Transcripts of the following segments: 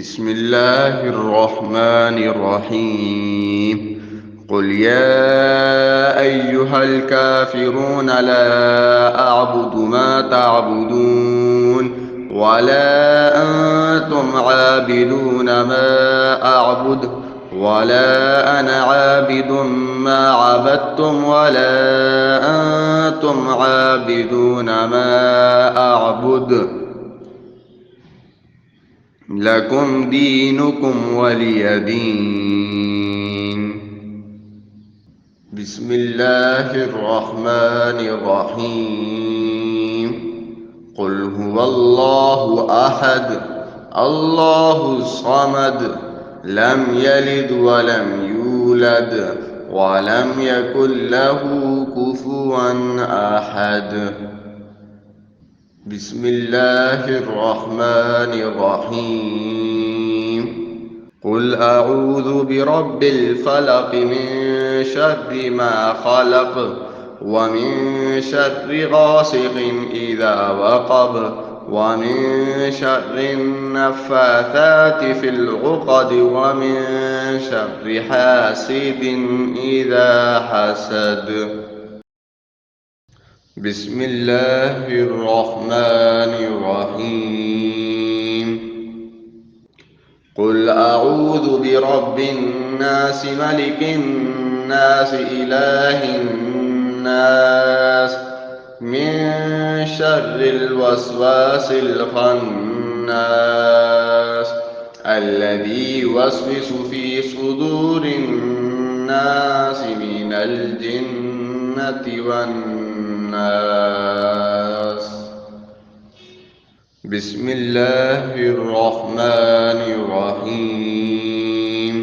بسم الله الرحمن الرحيم. قل يا أيها الكافرون لا أعبد ما تعبدون ولا أنتم عابدون ما أعبد ولا أنا عابد ما عبدتم ولا أنتم عابدون ما أعبد لكم دينكم ولي دين. بسم الله الرحمن الرحيم. قل هو الله أحد الله الصمد لم يلد ولم يولد ولم يكن له كفوا أحد. بسم الله الرحمن الرحيم. قل أعوذ برب الفلق من شر ما خلق ومن شر غاسق إذا وقب ومن شر النفاثات في العقد ومن شر حاسد إذا حسد. بسم الله الرحمن الرحيم. قل أعوذ برب الناس ملك الناس إله الناس من شر الوسواس الخناس الذي يوسوس في صدور الناس من الجنة والناس. بسم الله الرحمن الرحيم.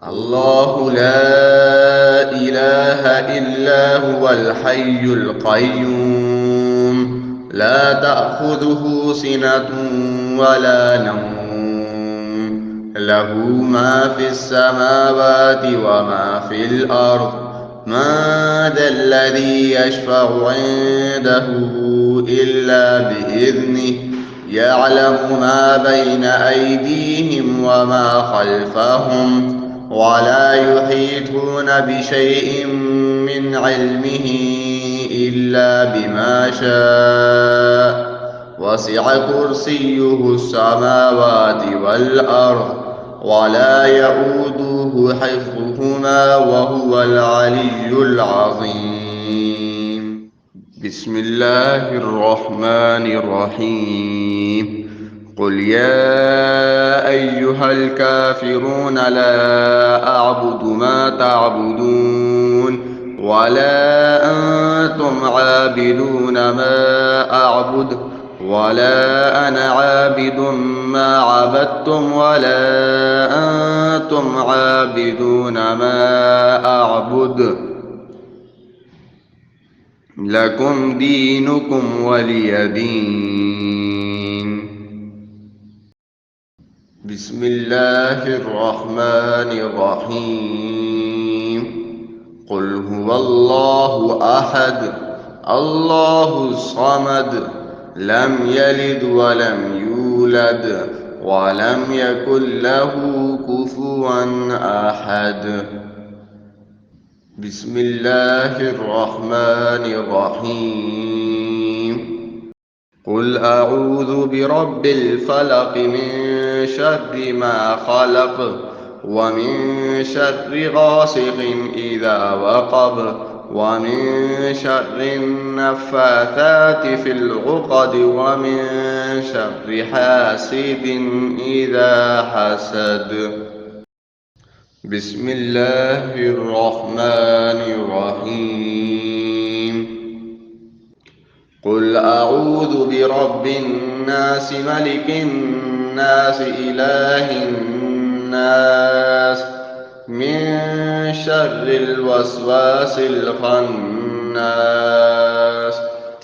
الله لا إله إلا هو الحي القيوم لا تأخذه سنة ولا نوم له ما في السماوات وما في الأرض من ذا الذي يشفع عنده إلا بإذنه يعلم ما بين أيديهم وما خلفهم ولا يحيطون بشيء من علمه إلا بما شاء وسع كرسيه السماوات والأرض ولا يؤوده حفظهما وهو العلي العظيم. بسم الله الرحمن الرحيم. قل يا أيها الكافرون لا أعبد ما تعبدون ولا أنتم عابدون ما أعبد ولا أنا عابد ما عبدتم ولا أنتم عابدون ما أعبد لكم دينكم ولي دين. بسم الله الرحمن الرحيم. قل هو الله أحد الله الصمد لم يلد ولم يولد ولم يكن له كفوا أحد. بسم الله الرحمن الرحيم. قل أعوذ برب الفلق من شر ما خلق ومن شر غاسق إذا وقب ومن شر النفاثات في العقد ومن شر حاسد إذا حسد. بسم الله الرحمن الرحيم. قل أعوذ برب الناس ملك الناس إله الناس من شر الوسواس الخناس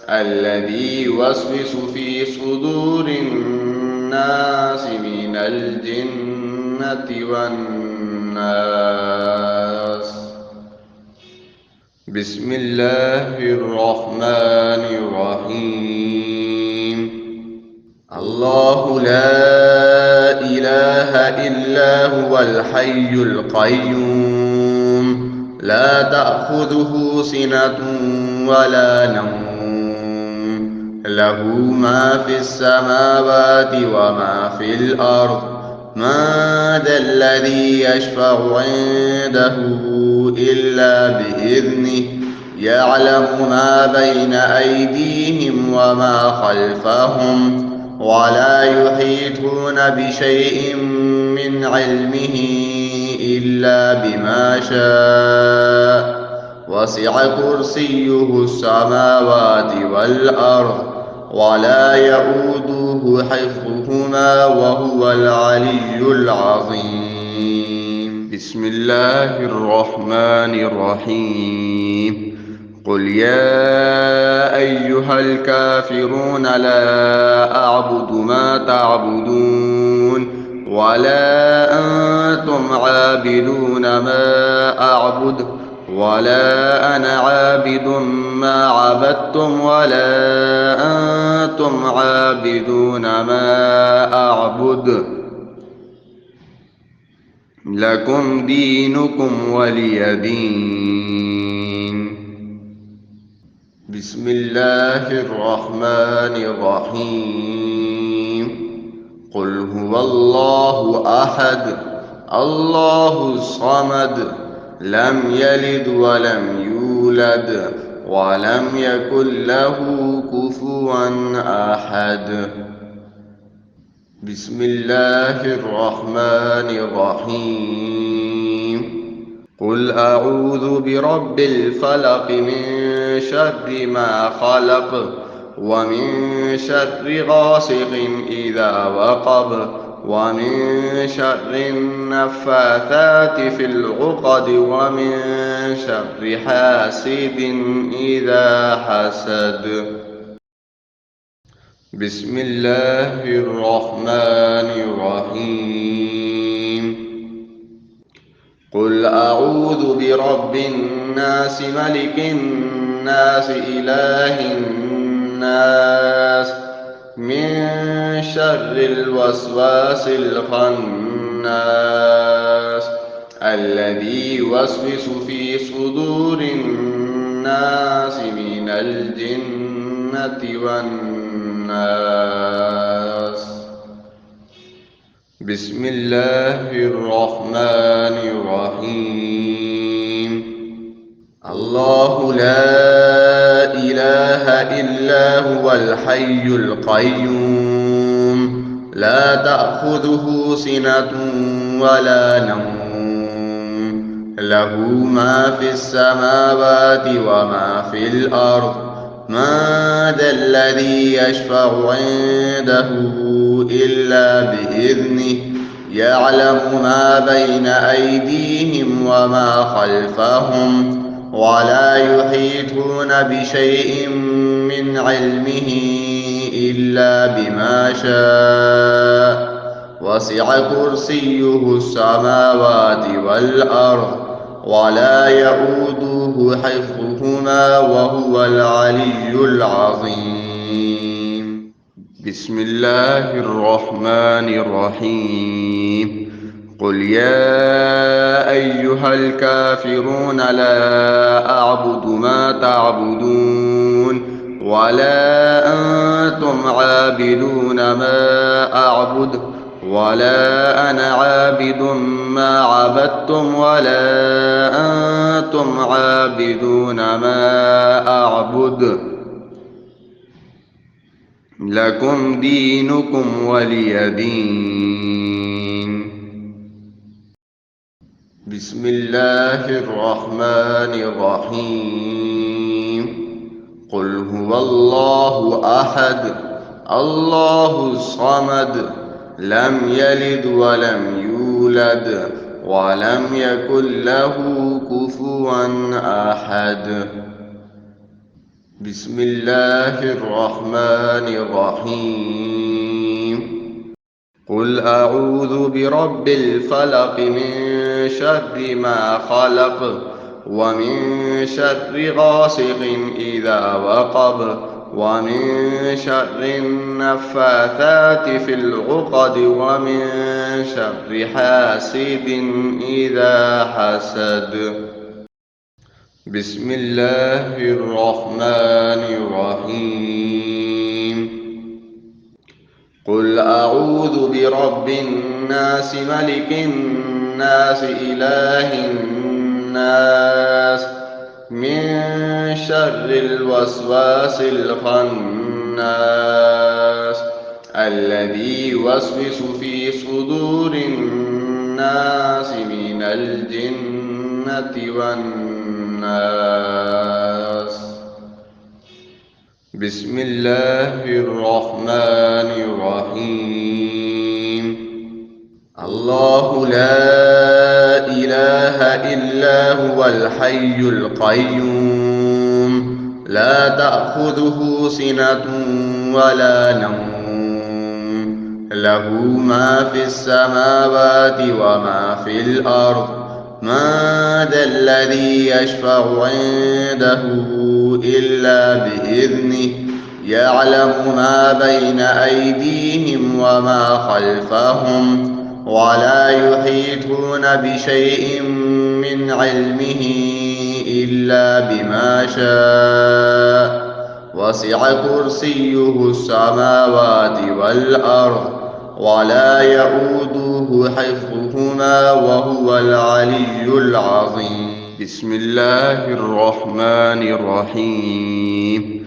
الذي يوسوس في صدور الناس من الجنة والناس. بسم الله الرحمن الرحيم. الله لا إله إلا هو الحي القيوم لا تأخذه سنة ولا نوم له ما في السماوات وما في الأرض من ذا الذي يشفع عنده إلا بإذنه يعلم ما بين أيديهم وما خلفهم ولا يحيطون بشيء من علمه إلا بما شاء وسع كرسيه السماوات والأرض ولا يئوده حفظهما وهو العلي العظيم. بسم الله الرحمن الرحيم. قل يا أيها الكافرون لا أعبد ما تعبدون ولا أنتم عابدون ما أعبد ولا أنا عابد ما عبدتم ولا أنتم عابدون ما أعبد لكم دينكم ولي دين. بسم الله الرحمن الرحيم. قل هو الله أحد الله الصمد لم يلد ولم يولد ولم يكن له كفوا أحد. بسم الله الرحمن الرحيم. قل أعوذ برب الفلق من شر ما خلق ومن شر غاسق إذا وقب ومن شر النفاثات في العقد ومن شر حاسد إذا حسد. بسم الله الرحمن الرحيم. قل أعوذ برب الناس ملك الناس إله الناس من شر الوسواس الخناس الذي يوسوس في صدور الناس من الجنة والناس. بسم الله الرحمن الرحيم. الله لا إله إلا هو الحي القيوم لا تأخذه سنة ولا نوم له ما في السماوات وما في الأرض من ذا الذي يشفع عنده إلا بإذنه يعلم ما بين أيديهم وما خلفهم ولا يحيطون بشيء من علمه إلا بما شاء وسع كرسيه السماوات والأرض ولا يئوده حفظهما وهو العلي العظيم. بسم الله الرحمن الرحيم. قل يا أيها الكافرون لا أعبد ما تعبدون ولا أنتم عابدون ما أعبد ولا أنا عابد ما عبدتم ولا أنتم عابدون ما أعبد لكم دينكم ولي دين. بسم الله الرحمن الرحيم. قل هو الله أحد الله الصمد لم يلد ولم يولد ولم يكن له كفوا أحد. بسم الله الرحمن الرحيم. قل أعوذ برب الفلق من شر ما خلق ومن شر غاسق إذا وقب ومن شر النفاثات في العقد ومن شر حاسد إذا حسد. بسم الله الرحمن الرحيم. قل أعوذ برب الناس ملك الناس إله الناس من شر الوسواس الخناس الذي يوسوس في صدور الناس من الجنة والناس. بسم الله الرحمن الرحيم. الله لا إله إلا هو الحي القيوم لا تأخذه سنة ولا نوم له ما في السماوات وما في الأرض من ذا الذي يشفع عنده إلا بإذنه يعلم ما بين أيديهم وما خلفهم ولا يحيطون بشيء من علمه إلا بما شاء وسع كرسيه السماوات والأرض ولا يؤوده حفظهما وهو العلي العظيم. بسم الله الرحمن الرحيم.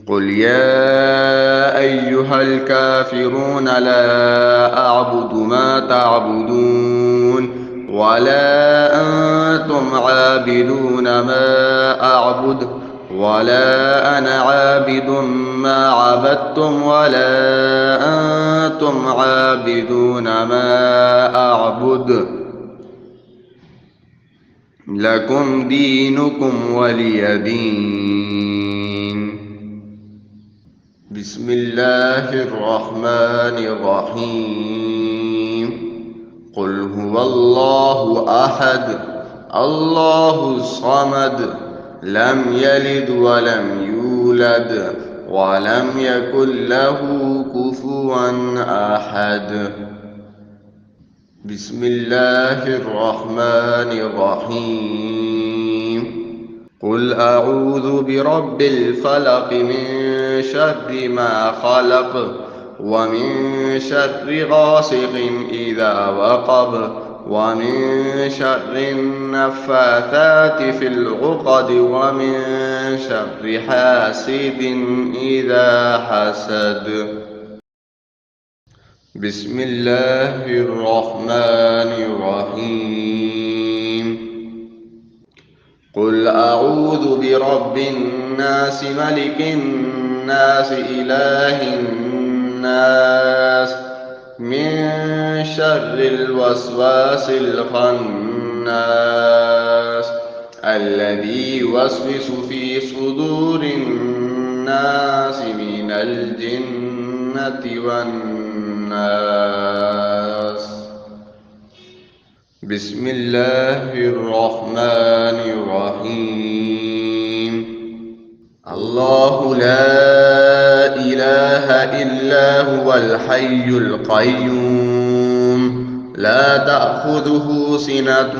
قل يا أيها الكافرون لا أعبد ما تعبدون ولا أنتم عابدون ما أعبد ولا أنا عابد ما عبدتم ولا أنتم عابدون ما أعبد لكم دينكم ولي دين. بسم الله الرحمن الرحيم. قل هو الله أحد الله الصمد لم يلد ولم يولد ولم يكن له كفوا أحد. بسم الله الرحمن الرحيم. قل أعوذ برب الفلق من شر ما خلق ومن شر غاسق إذا وقب ومن شر النفاثات في العقد ومن شر حاسد إذا حسد. بسم الله الرحمن الرحيم. قل أعوذ برب الناس ملك الناس إله الناس من شر الوسواس الخناس الذي يوسوس في صدور الناس من الجنة والناس. بسم الله الرحمن الرحيم. الله لا إله إلا هو الحي القيوم لا تأخذه سنة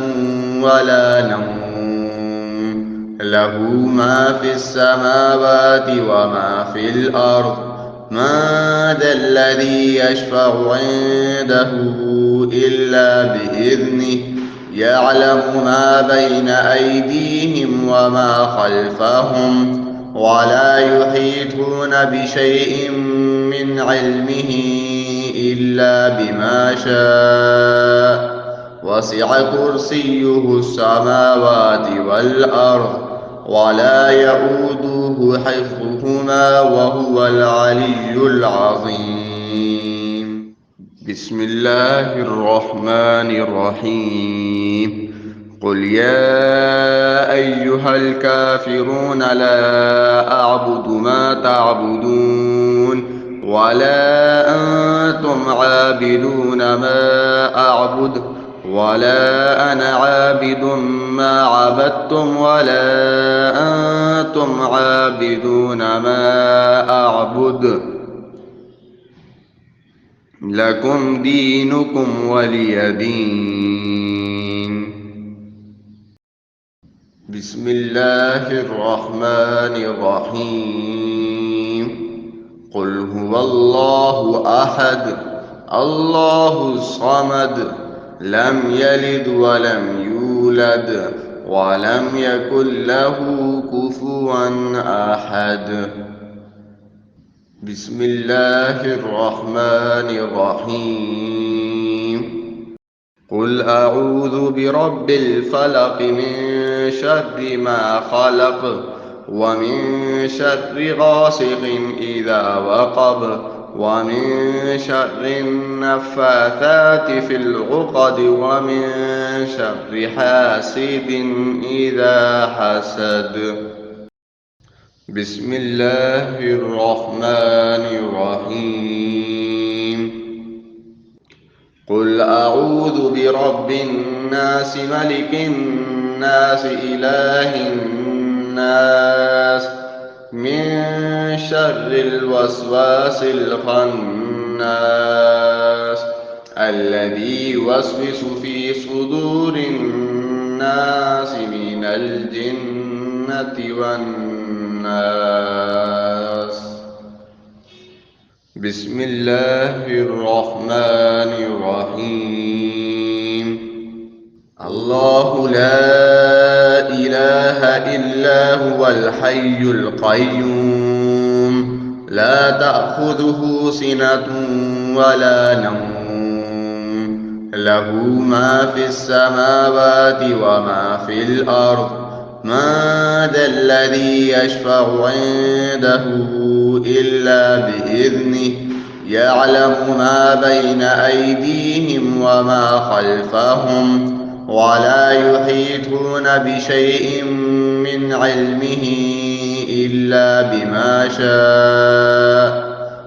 ولا نوم له ما في السماوات وما في الأرض من ذا الذي يشفع عنده إلا بإذنه يعلم ما بين أيديهم وما خلفهم ولا يحيطون بشيء من علمه إلا بما شاء وسع كرسيه السماوات والأرض ولا يؤوده حفظهما وهو العلي العظيم. بسم الله الرحمن الرحيم. قل يا أيها الكافرون لا أعبد ما تعبدون ولا أنتم عابدون ما أعبد ولا أنا عابد ما عبدتم ولا أنتم أنتم عابدون ما أعبد لكم دينكم ولي دين. بسم الله الرحمن الرحيم. قل هو الله أحد الله الصمد لم يلد ولم يولد ولم يكن له كفوا أحد. بسم الله الرحمن الرحيم. قل أعوذ برب الفلق من شر ما خلق ومن شر غاسق إذا وقب ومن شر النفاثات في العقد ومن شر حاسد إذا حسد. بسم الله الرحمن الرحيم. قل أعوذ برب الناس ملك الناس إله الناس من شر الوسواس الخناس الذي يوسوس في صدور الناس من الجنة والناس. بسم الله الرحمن الرحيم. الله لا إله إلا هو الحي القيوم لا تأخذه سنة ولا نوم له ما في السماوات وما في الأرض. من ذا الذي يشفع عنده إلا بإذنه يعلم ما بين أيديهم وما خلفهم ولا يحيطون بشيء من علمه إلا بما شاء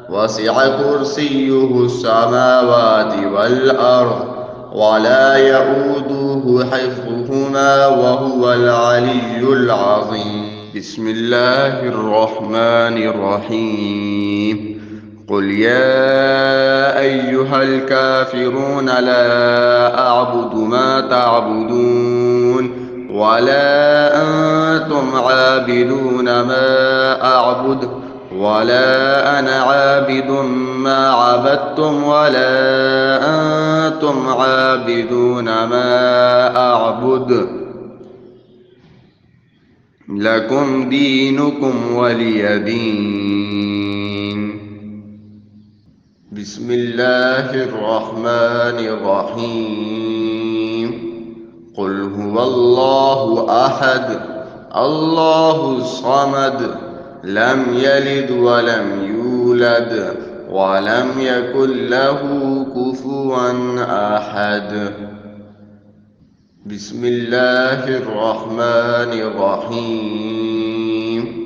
وسع كرسيه السماوات والأرض ولا يؤوده حفظهما وهو العلي العظيم. بسم الله الرحمن الرحيم. قل يا أيها الكافرون لا أعبد ما تعبدون ولا أنتم عابدون ما أعبد ولا أنا عابد ما عبدتم ولا أنتم عابدون ما أعبد لكم دينكم ولي دين. بسم الله الرحمن الرحيم. قل هو الله أحد الله الصمد لم يلد ولم يولد ولم يكن له كفوا أحد. بسم الله الرحمن الرحيم.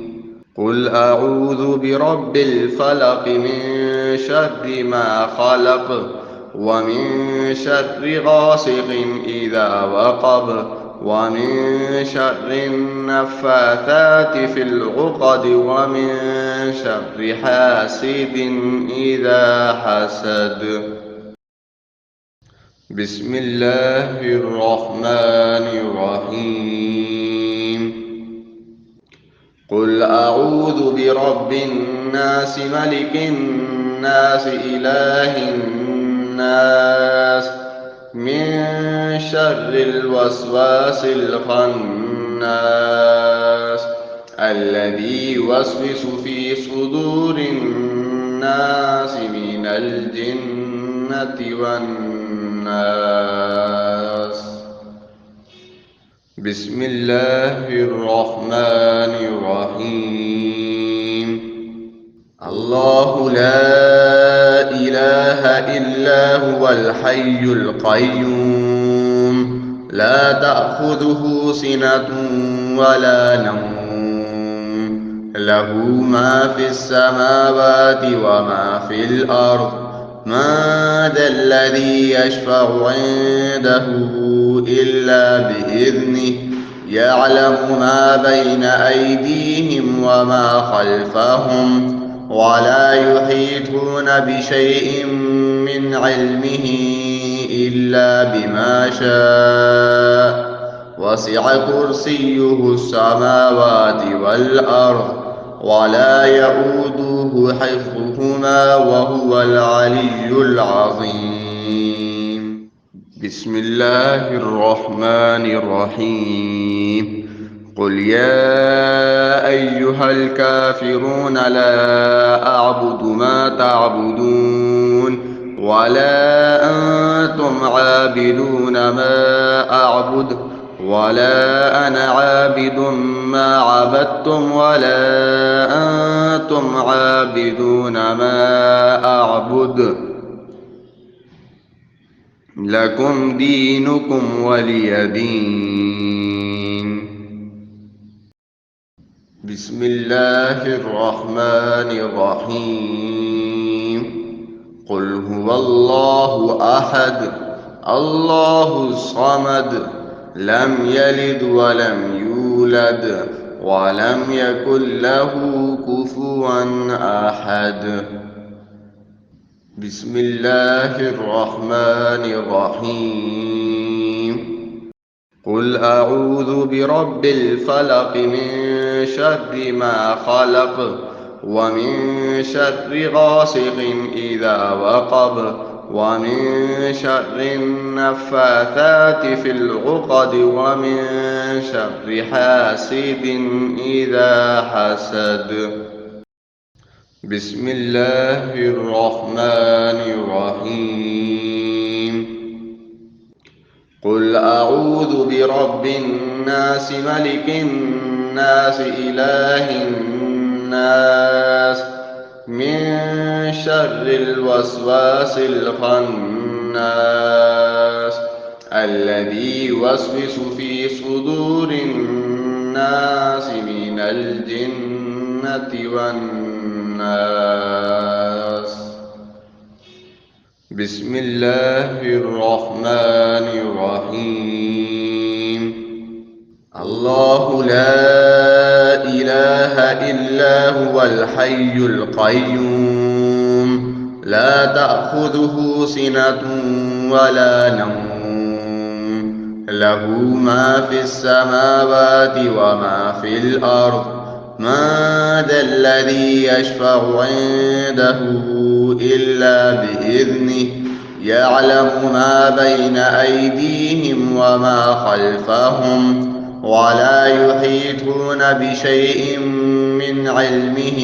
قل أعوذ برب الفلق من شر ما خلق ومن شر غاسق إذا وقب ومن شر النفاثات في العقد ومن شر حاسد إذا حسد. بسم الله الرحمن الرحيم. قل أعوذ برب الناس ملك الناس إله الناس من شر الوسواس الخناس الذي يوسوس في صدور الناس من الجنة والناس. بسم الله الرحمن الرحيم. الله لا إله إلا هو الحي القيوم لا تأخذه سنة ولا نوم له ما في السماوات وما في الأرض. من ذا الذي يشفع عنده إلا بإذنه يعلم ما بين أيديهم وما خلفهم ولا يحيطون بشيء من علمه إلا بما شاء وسع كرسيه السماوات والأرض ولا يئوده حفظهما وهو العلي العظيم. بسم الله الرحمن الرحيم. قل يا أيها الكافرون لا أعبد ما تعبدون ولا أنتم عابدون ما أعبد ولا أنا عابد ما عبدتم ولا أنتم عابدون ما أعبد لكم دينكم ولي دين. بسم الله الرحمن الرحيم. قل هو الله أحد الله الصمد لم يلد ولم يولد ولم يكن له كفوا أحد. بسم الله الرحمن الرحيم. قل أعوذ برب الفلق من شر ما خلق ومن شر غاسق إذا وقب ومن شر النفاثات في العقد ومن شر حاسد إذا حسد. بسم الله الرحمن الرحيم. قل أعوذ برب الناس ملك الناس إله الناس من شر الوسواس الخناس الذي يوسوس في صدور الناس من الجنة والناس. بسم الله الرحمن الرحيم. الله لا إله إلا هو الحي القيوم لا تأخذه سنة ولا نوم له ما في السماوات وما في الأرض من ذا الذي يشفع عنده إلا بإذنه يعلم ما بين أيديهم وما خلفهم ولا يحيطون بشيء من علمه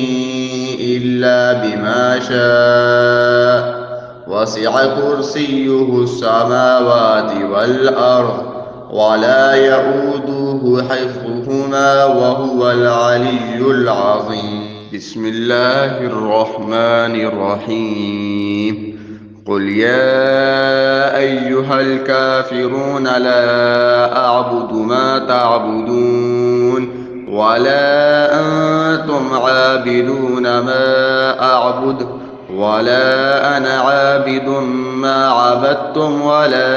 إلا بما شاء وسع كرسيه السماوات والأرض ولا يئوده حفظهما وهو العلي العظيم. بسم الله الرحمن الرحيم. قل يا أيها الكافرون لا أعبد ما تعبدون ولا أنتم عابدون ما أعبد ولا أنا عابد ما عبدتم ولا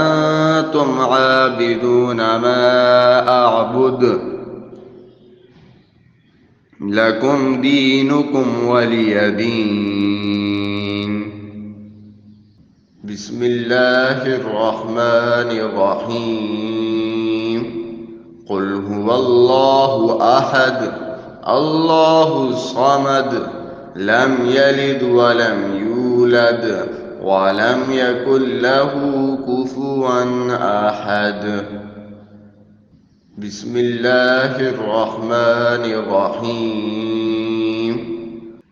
أنتم عابدون ما أعبد لكم دينكم ولي دين. بسم الله الرحمن الرحيم. قل هو الله أحد الله الصمد لم يلد ولم يولد ولم يكن له كفوا أحد. بسم الله الرحمن الرحيم.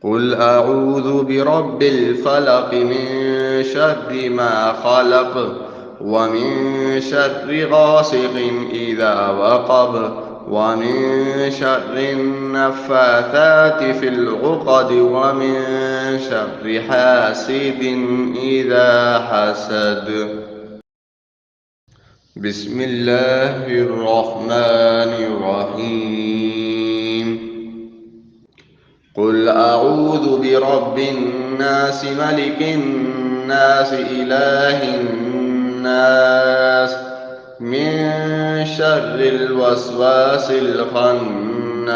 قل أعوذ برب الفلق من شر ما خلق ومن شر غاسق إذا وقب ومن شر النفاثات في العقد ومن شر حاسد إذا حسد. بسم الله الرحمن الرحيم. قل أعوذ برب الناس ملك الناس إله الناس من شر الوسواس الخناس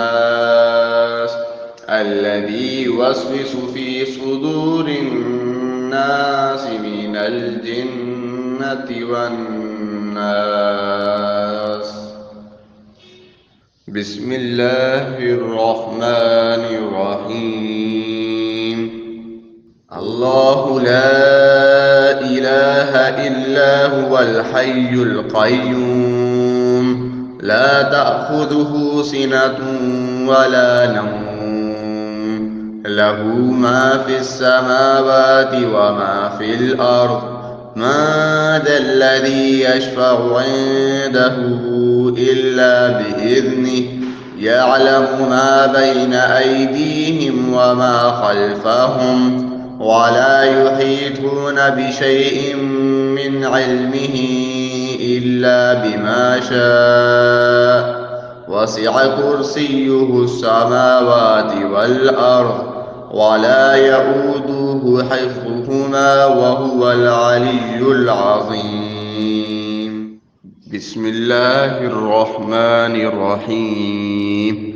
الذي يوسوس في صدور الناس من الجنة والناس. بسم الله الرحمن الرحيم. الله لا إله إلا هو الحي القيوم لا تأخذه سنة ولا نوم له ما في السماوات وما في الأرض ما ذا الذي يشفع عنده إلا بإذنه يعلم ما بين أيديهم وما خلفهم ولا يحيطون بشيء من علمه إلا بما شاء وسع كرسيه السماوات والأرض ولا يئوده حفظهما وهو العلي العظيم. بسم الله الرحمن الرحيم.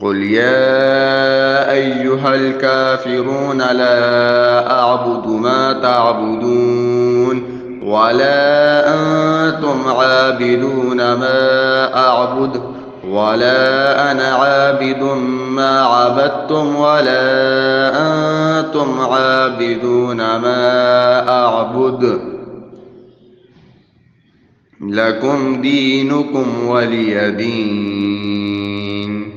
قل يا أيها الكافرون لا أعبد ما تعبدون ولا أنتم عابدون ما أعبد ولا أنا عابد ما عبدتم ولا أنتم عابدون ما أعبد لكم دينكم ولي دين.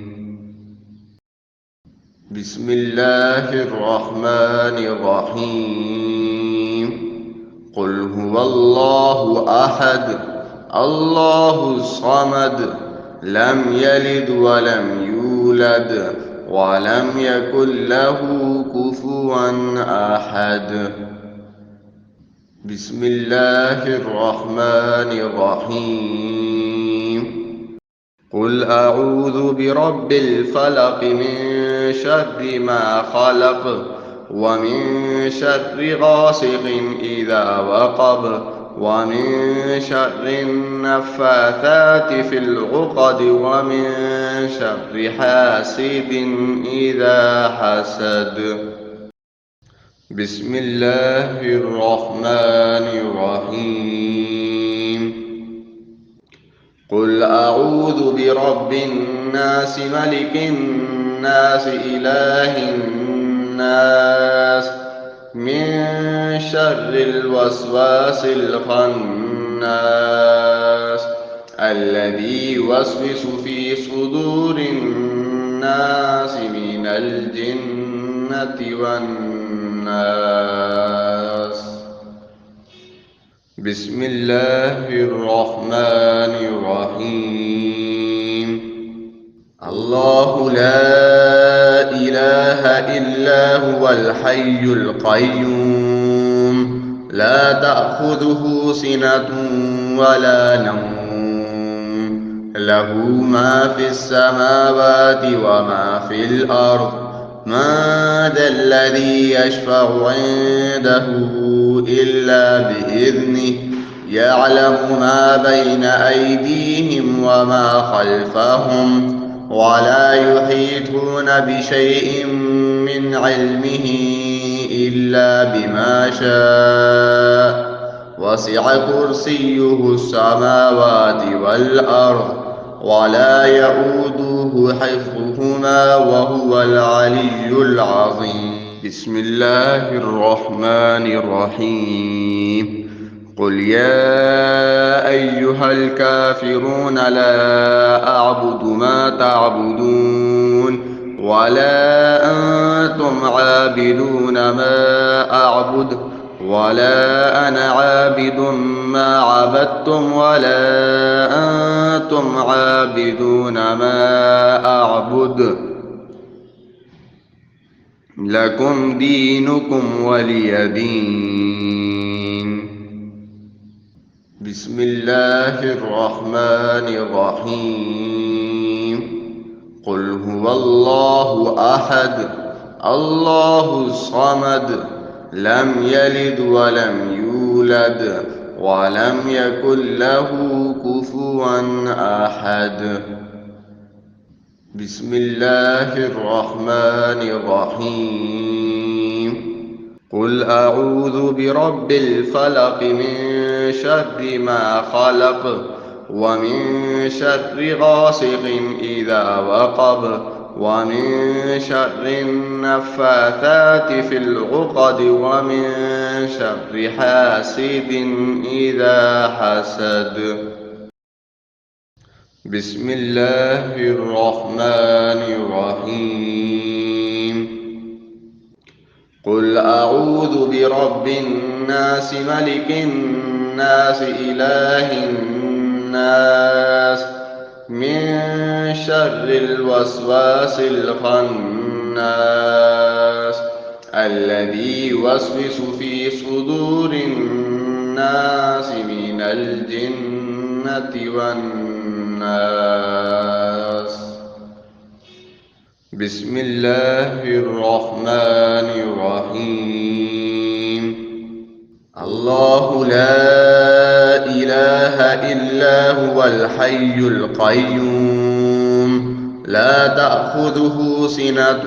بسم الله الرحمن الرحيم. قل هو الله أحد الله الصمد لم يلد ولم يولد ولم يكن له كفوا أحد. بسم الله الرحمن الرحيم. قل أعوذ برب الفلق من شر ما خلق ومن شر غاسق إذا وقب ومن شر النفاثات في العقد ومن شر حاسد إذا حسد. بسم الله الرحمن الرحيم. قل أعوذ برب الناس ملك الناس إله الناس من شر الوسواس الخناس الذي يوسوس في صدور الناس من الجنة والناس. بسم الله الرحمن الرحيم. الله لا إله إلا هو الحي القيوم لا تأخذه سنة ولا نوم له ما في السماوات وما في الأرض ما ذا الذي يشفع عنده إلا بإذنه يعلم ما بين أيديهم وما خلفهم ولا يحيطون بشيء من علمه إلا بما شاء وسع كرسيه السماوات والأرض ولا يئوده حفظهما وهو العلي العظيم. بسم الله الرحمن الرحيم. قل يا أيها الكافرون لا أعبد ما تعبدون ولا أنتم عابدون ما أعبد ولا أنا عابد ما عبدتم ولا أنتم عابدون ما أعبد لكم دينكم ولي دين. بسم الله الرحمن الرحيم. قل هو الله أحد الله الصمد لم يلد ولم يولد ولم يكن له كفوا أحد. بسم الله الرحمن الرحيم. قل أعوذ برب الفلق من شر ما خلق ومن شر غاسق إذا وقب ومن شر النفاثات في العقد ومن شر حاسد إذا حسد. بسم الله الرحمن الرحيم. قل أعوذ برب الناس ملك الناس إله الناس من شر الوسواس الخناس الذي يوسوس في صدور الناس من الجنة والناس. بسم الله الرحمن الرحيم. الله لا إله إلا هو الحي القيوم لا تأخذه سنة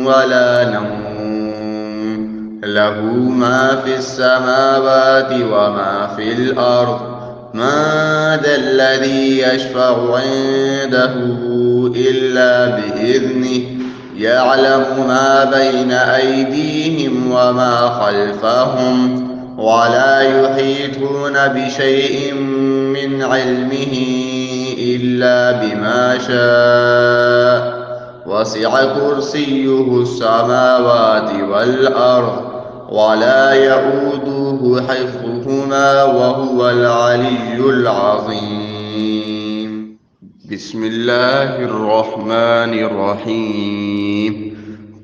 ولا نوم له ما في السماوات وما في الأرض من ذا الذي يشفع عنده إلا بإذنه يعلم ما بين أيديهم وما خلفهم ولا يحيطون بشيء من علمه إلا بما شاء وسع كرسيه السماوات والأرض ولا يؤوده حفظهما وهو العلي العظيم. بسم الله الرحمن الرحيم.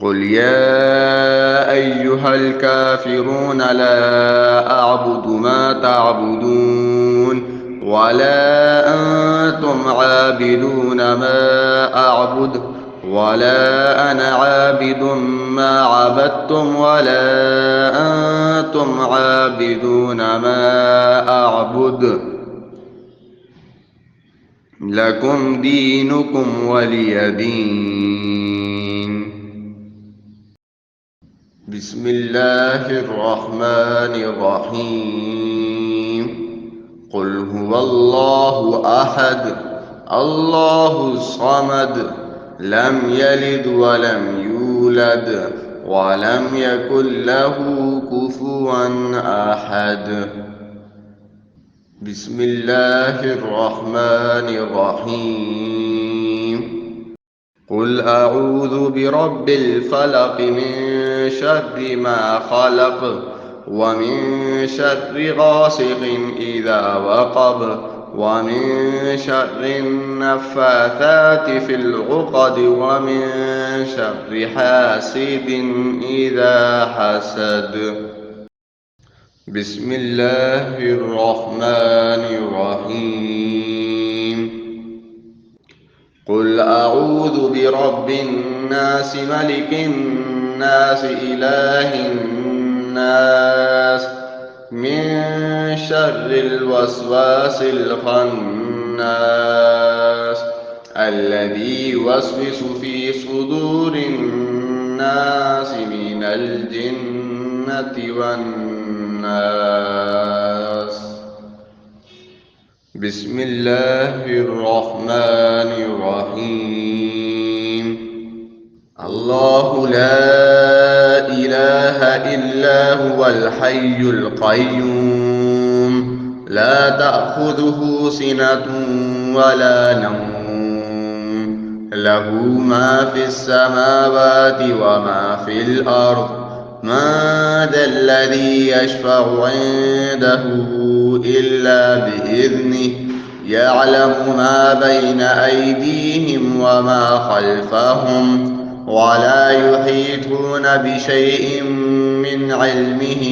قل يا أيها الكافرون لا أعبد ما تعبدون ولا أنتم عابدون ما أعبد ولا أنا عابد ما عبدتم ولا أنتم عابدون ما أعبد لكم دينكم ولي دين. بسم الله الرحمن الرحيم. قل هو الله أحد الله الصمد لم يلد ولم يولد ولم يكن له كفوا أحد. بسم الله الرحمن الرحيم. قل أعوذ برب الفلق من شر ما خلق ومن شر غاسق إذا وقب ومن شر النفاثات في العقد ومن شر حاسد إذا حسد. بسم الله الرحمن الرحيم. قل أعوذ برب الناس ملك الناس إله الناس من شر الوسواس الخناس الذي يوسوس في صدور الناس من الجنة والناس. بسم الله الرحمن الرحيم. الله لا إله إلا هو الحي القيوم لا تأخذه سنة ولا نوم له ما في السماوات وما في الأرض من ذا الذي يشفع عنده إلا بإذنه يعلم ما بين أيديهم وما خلفهم ولا يحيطون بشيء من علمه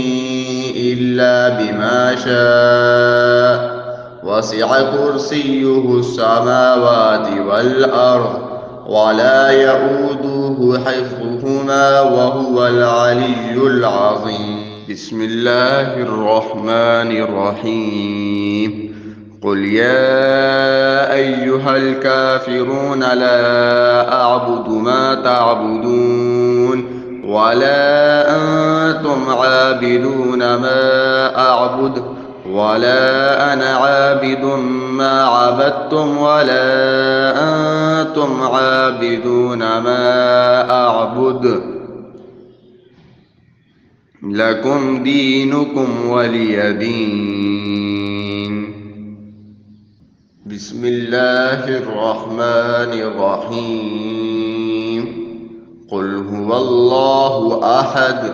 إلا بما شاء وسع كرسيه السماوات والأرض ولا يؤوده حفظهما وهو العلي العظيم. بسم الله الرحمن الرحيم قل يا أيها الكافرون لا أعبد ما تعبدون ولا أنتم عابدون ما أعبد ولا أنا عابد ما عبدتم ولا أنتم عابدون ما أعبد لكم دينكم ولي دين. بسم الله الرحمن الرحيم قل هو الله أحد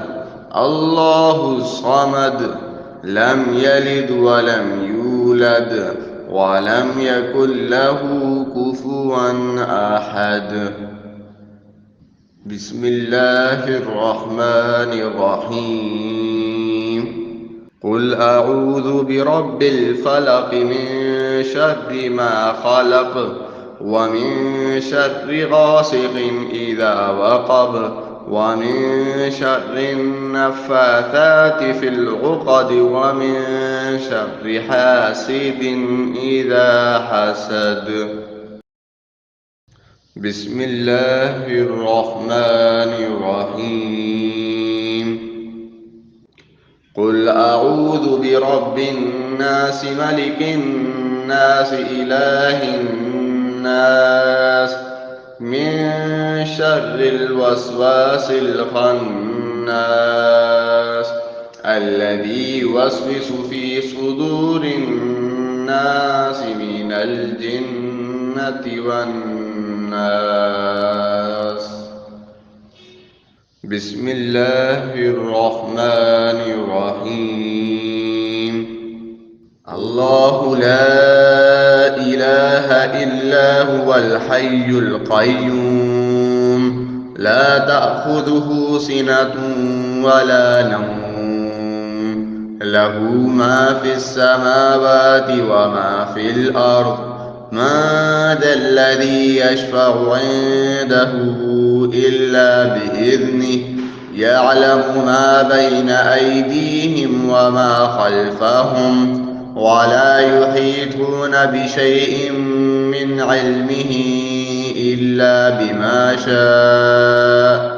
الله الصمد لم يلد ولم يولد ولم يكن له كفوا أحد. بسم الله الرحمن الرحيم قل أعوذ برب الفلق من شر ما خلق ومن شر غاسق إذا وقب ومن شر النفاثات في العقد ومن شر حاسد إذا حسد. بسم الله الرحمن الرحيم قل أعوذ برب الناس ملك الناس إله الناس من شر الوسواس الخناس الذي يوسوس في صدور الناس من الجنة والناس. بسم الله الرحمن الرحيم الله لا إله إلا هو الحي القيوم لا تأخذه سنة ولا نوم له ما في السماوات وما في الأرض من ذا الذي يشفع عنده إلا بإذنه يعلم ما بين أيديهم وما خلفهم ولا يحيطون بشيء من علمه إلا بما شاء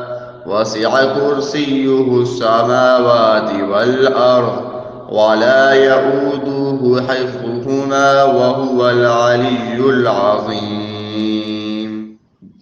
وسع كرسيه السماوات والأرض ولا يؤوده حفظهما وهو العلي العظيم.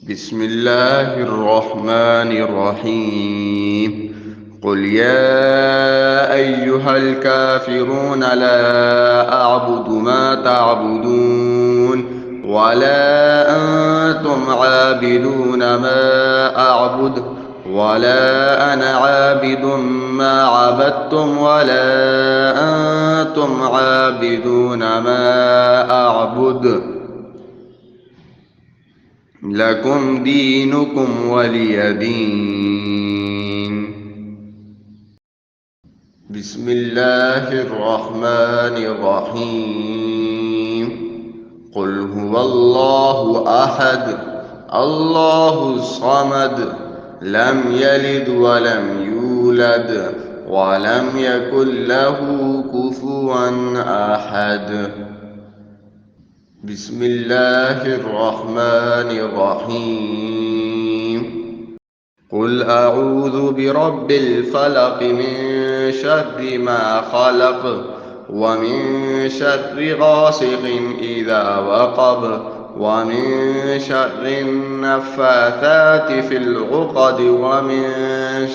بسم الله الرحمن الرحيم قل يا أيها الكافرون لا أعبد ما تعبدون ولا أنتم عابدون ما أعبد ولا أنا عابد ما عبدتم ولا أنتم عابدون ما أعبد لكم دينكم ولي دين. بسم الله الرحمن الرحيم قل هو الله أحد الله الصمد لم يلد ولم يولد ولم يكن له كفوا أحد. بسم الله الرحمن الرحيم قل أعوذ برب الفلق من شر ما خلق ومن شر غاسق إذا وقب ومن شر النفاثات في العقد ومن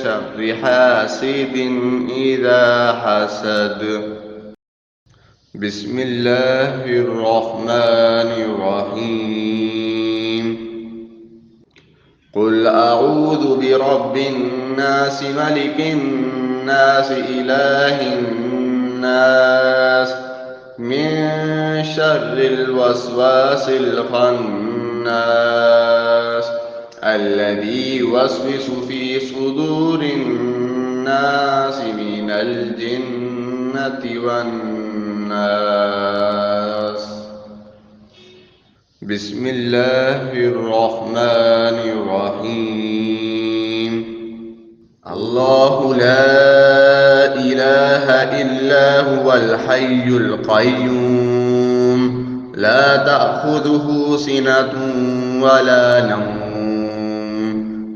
شر حاسد إذا حسد. بسم الله الرحمن الرحيم قل أعوذ برب الناس ملك الناس إله الناس من شر الوسواس الخناس الذي يوسوس في صدور الناس من الجنة والناس. بسم الله الرحمن الرحيم الله لا إله الحي القيوم لا تأخذه سنة ولا نوم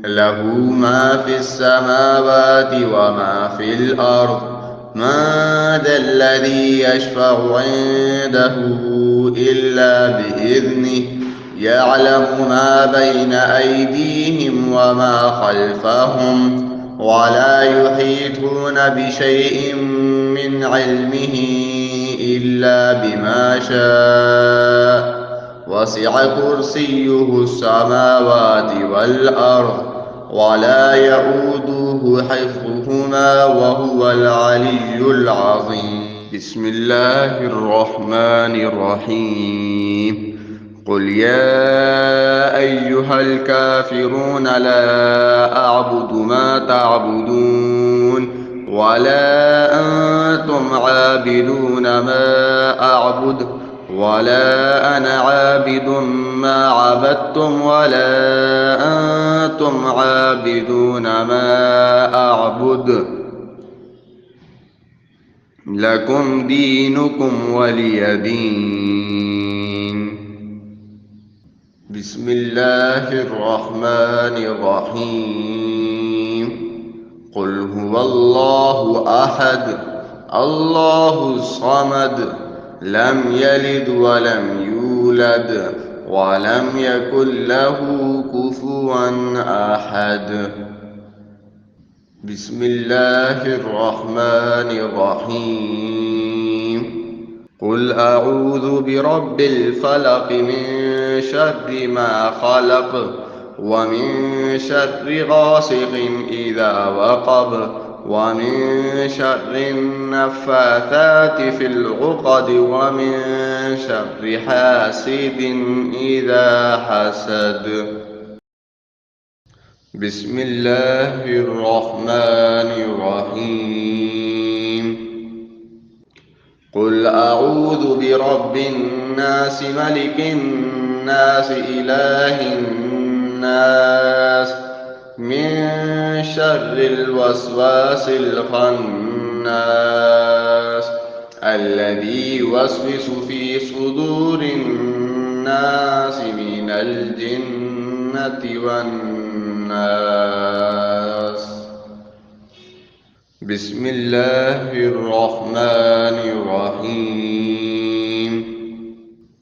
له ما في السماوات وما في الأرض من ذا الذي يشفع عنده إلا بإذنه يعلم ما بين أيديهم وما خلفهم ولا يحيطون بشيء من علمه إلا بما شاء وسع كرسيه السماوات والأرض ولا يؤوده حفظهما وهو العلي العظيم. بسم الله الرحمن الرحيم. قل يا أيها الكافرون لا أعبد ما تعبدون ولا أنتم عابدون ما أعبد ولا أنا عابد ما عبدتم ولا أنتم عابدون ما أعبد لكم دينكم ولي دين. بسم الله الرحمن الرحيم. قل هو الله أحد الله الصمد لم يلد ولم يولد ولم يكن له كفوا أحد. بسم الله الرحمن الرحيم. قل أعوذ برب الفلق من شر ما خلق ومن شر غاسق إذا وقب ومن شر النفاثات في العقد ومن شر حاسد إذا حسد. بسم الله الرحمن الرحيم. قل أعوذ برب الناس ملك الناس إله الناس من شر الوسواس الخناس الذي يوسوس في صدور الناس من الجنة والناس. بسم الله الرحمن الرحيم.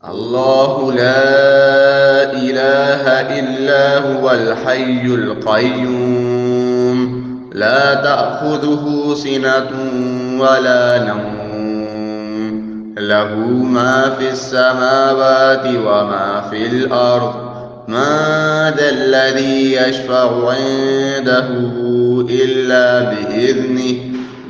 الله لا إله إلا هو الحي القيوم لا تأخذه سنة ولا نوم له ما في السماوات وما في الأرض من ذا الذي يشفع عنده إلا بإذنه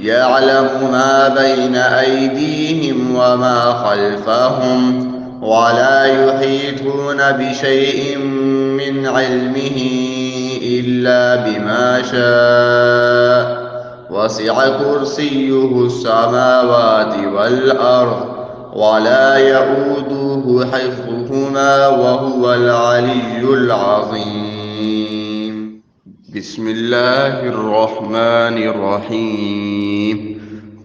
يعلم ما بين أيديهم وما خلفهم ولا يحيطون بشيء من علمه إلا بما شاء وسع كرسيه السماوات والأرض ولا يؤوده حفظهما وهو العلي العظيم. بسم الله الرحمن الرحيم.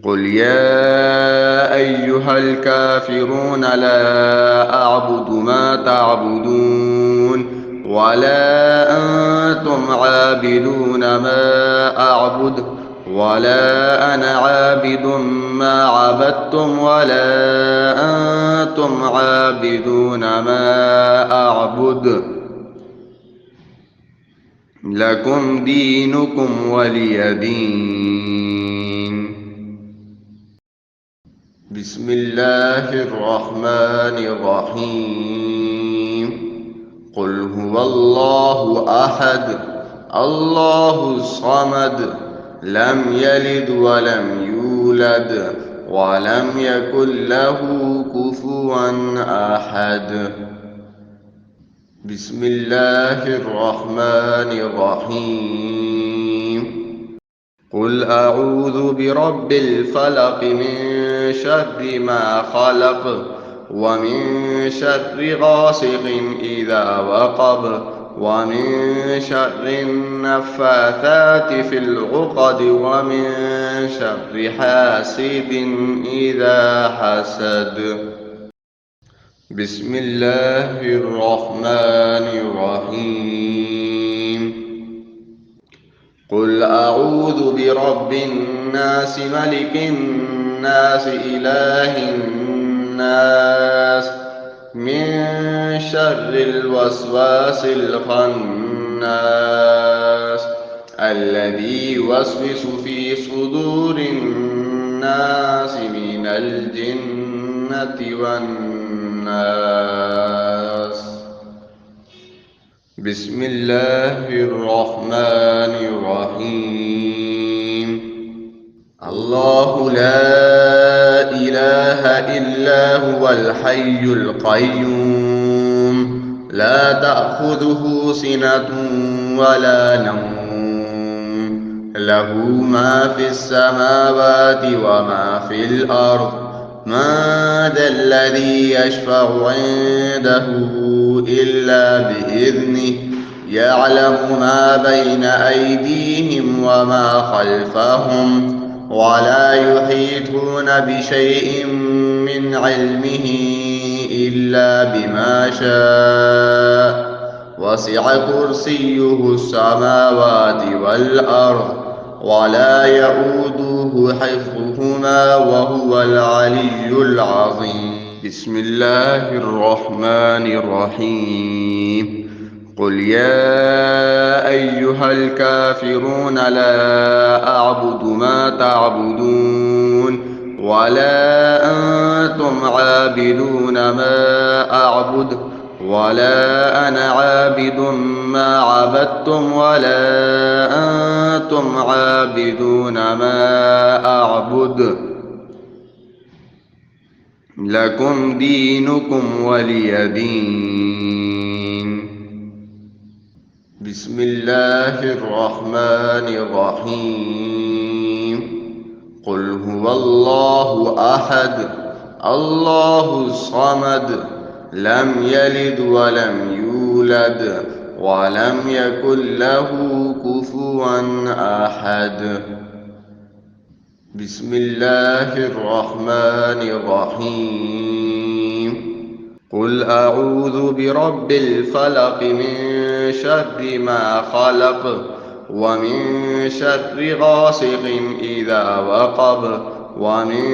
قل يا أيها الكافرون لا أعبد ما تعبدون ولا أنتم عابدون ما أعبد ولا أنا عابد ما عبدتم ولا أنتم عابدون ما أعبد لكم دينكم ولي دين. بسم الله الرحمن الرحيم. قل هو الله أحد الله الصمد لم يلد ولم يولد ولم يكن له كفوا أحد. بسم الله الرحمن الرحيم. قل أعوذ برب الفلق من شر ما خلق ومن شر غاسق إذا وقب ومن شر النفاثات في العقد ومن شر حاسد إذا حسد. بسم الله الرحمن الرحيم. قل أعوذ برب الناس ملك الناس إله الناس من شر الوسواس الخناس الذي يوسوس في صدور الناس من الجنة والناس. بسم الله الرحمن الرحيم. الله لا إله إلا هو الحي القيوم لا تأخذه سنة ولا نوم له ما في السماوات وما في الأرض من ذا الذي يشفع عنده إلا بإذنه يعلم ما بين أيديهم وما خلفهم ولا يحيطون بشيء من علمه إلا بما شاء وسع كرسيه السماوات والأرض ولا يؤوده حفظهما وهو العلي العظيم. بسم الله الرحمن الرحيم. قل يا أيها الكافرون لا أعبد ما تعبدون ولا أنتم عابدون ما أعبد ولا أنا عابد ما عبدتم ولا أنتم عابدون ما أعبد لكم دينكم ولي دين. بسم الله الرحمن الرحيم. قل هو الله أحد الله الصمد لم يلد ولم يولد ولم يكن له كفوا أحد. بسم الله الرحمن الرحيم. قل أعوذ برب الفلق من شر ما خلق ومن شر غاسق إذا وقب ومن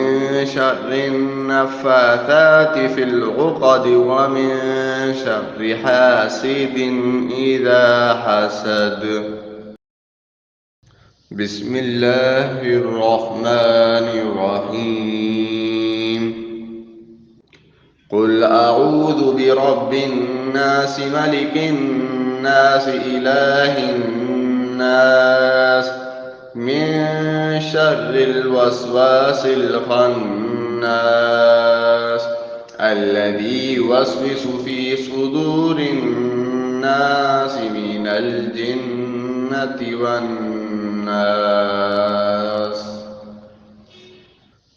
شر النفاثات في العقد ومن شر حاسد إذا حسد. بسم الله الرحمن الرحيم. قل أعوذ برب الناس ملك الناس إله الناس من شر الوسواس الخناس الذي يوسوس في صدور الناس من الجنة والناس.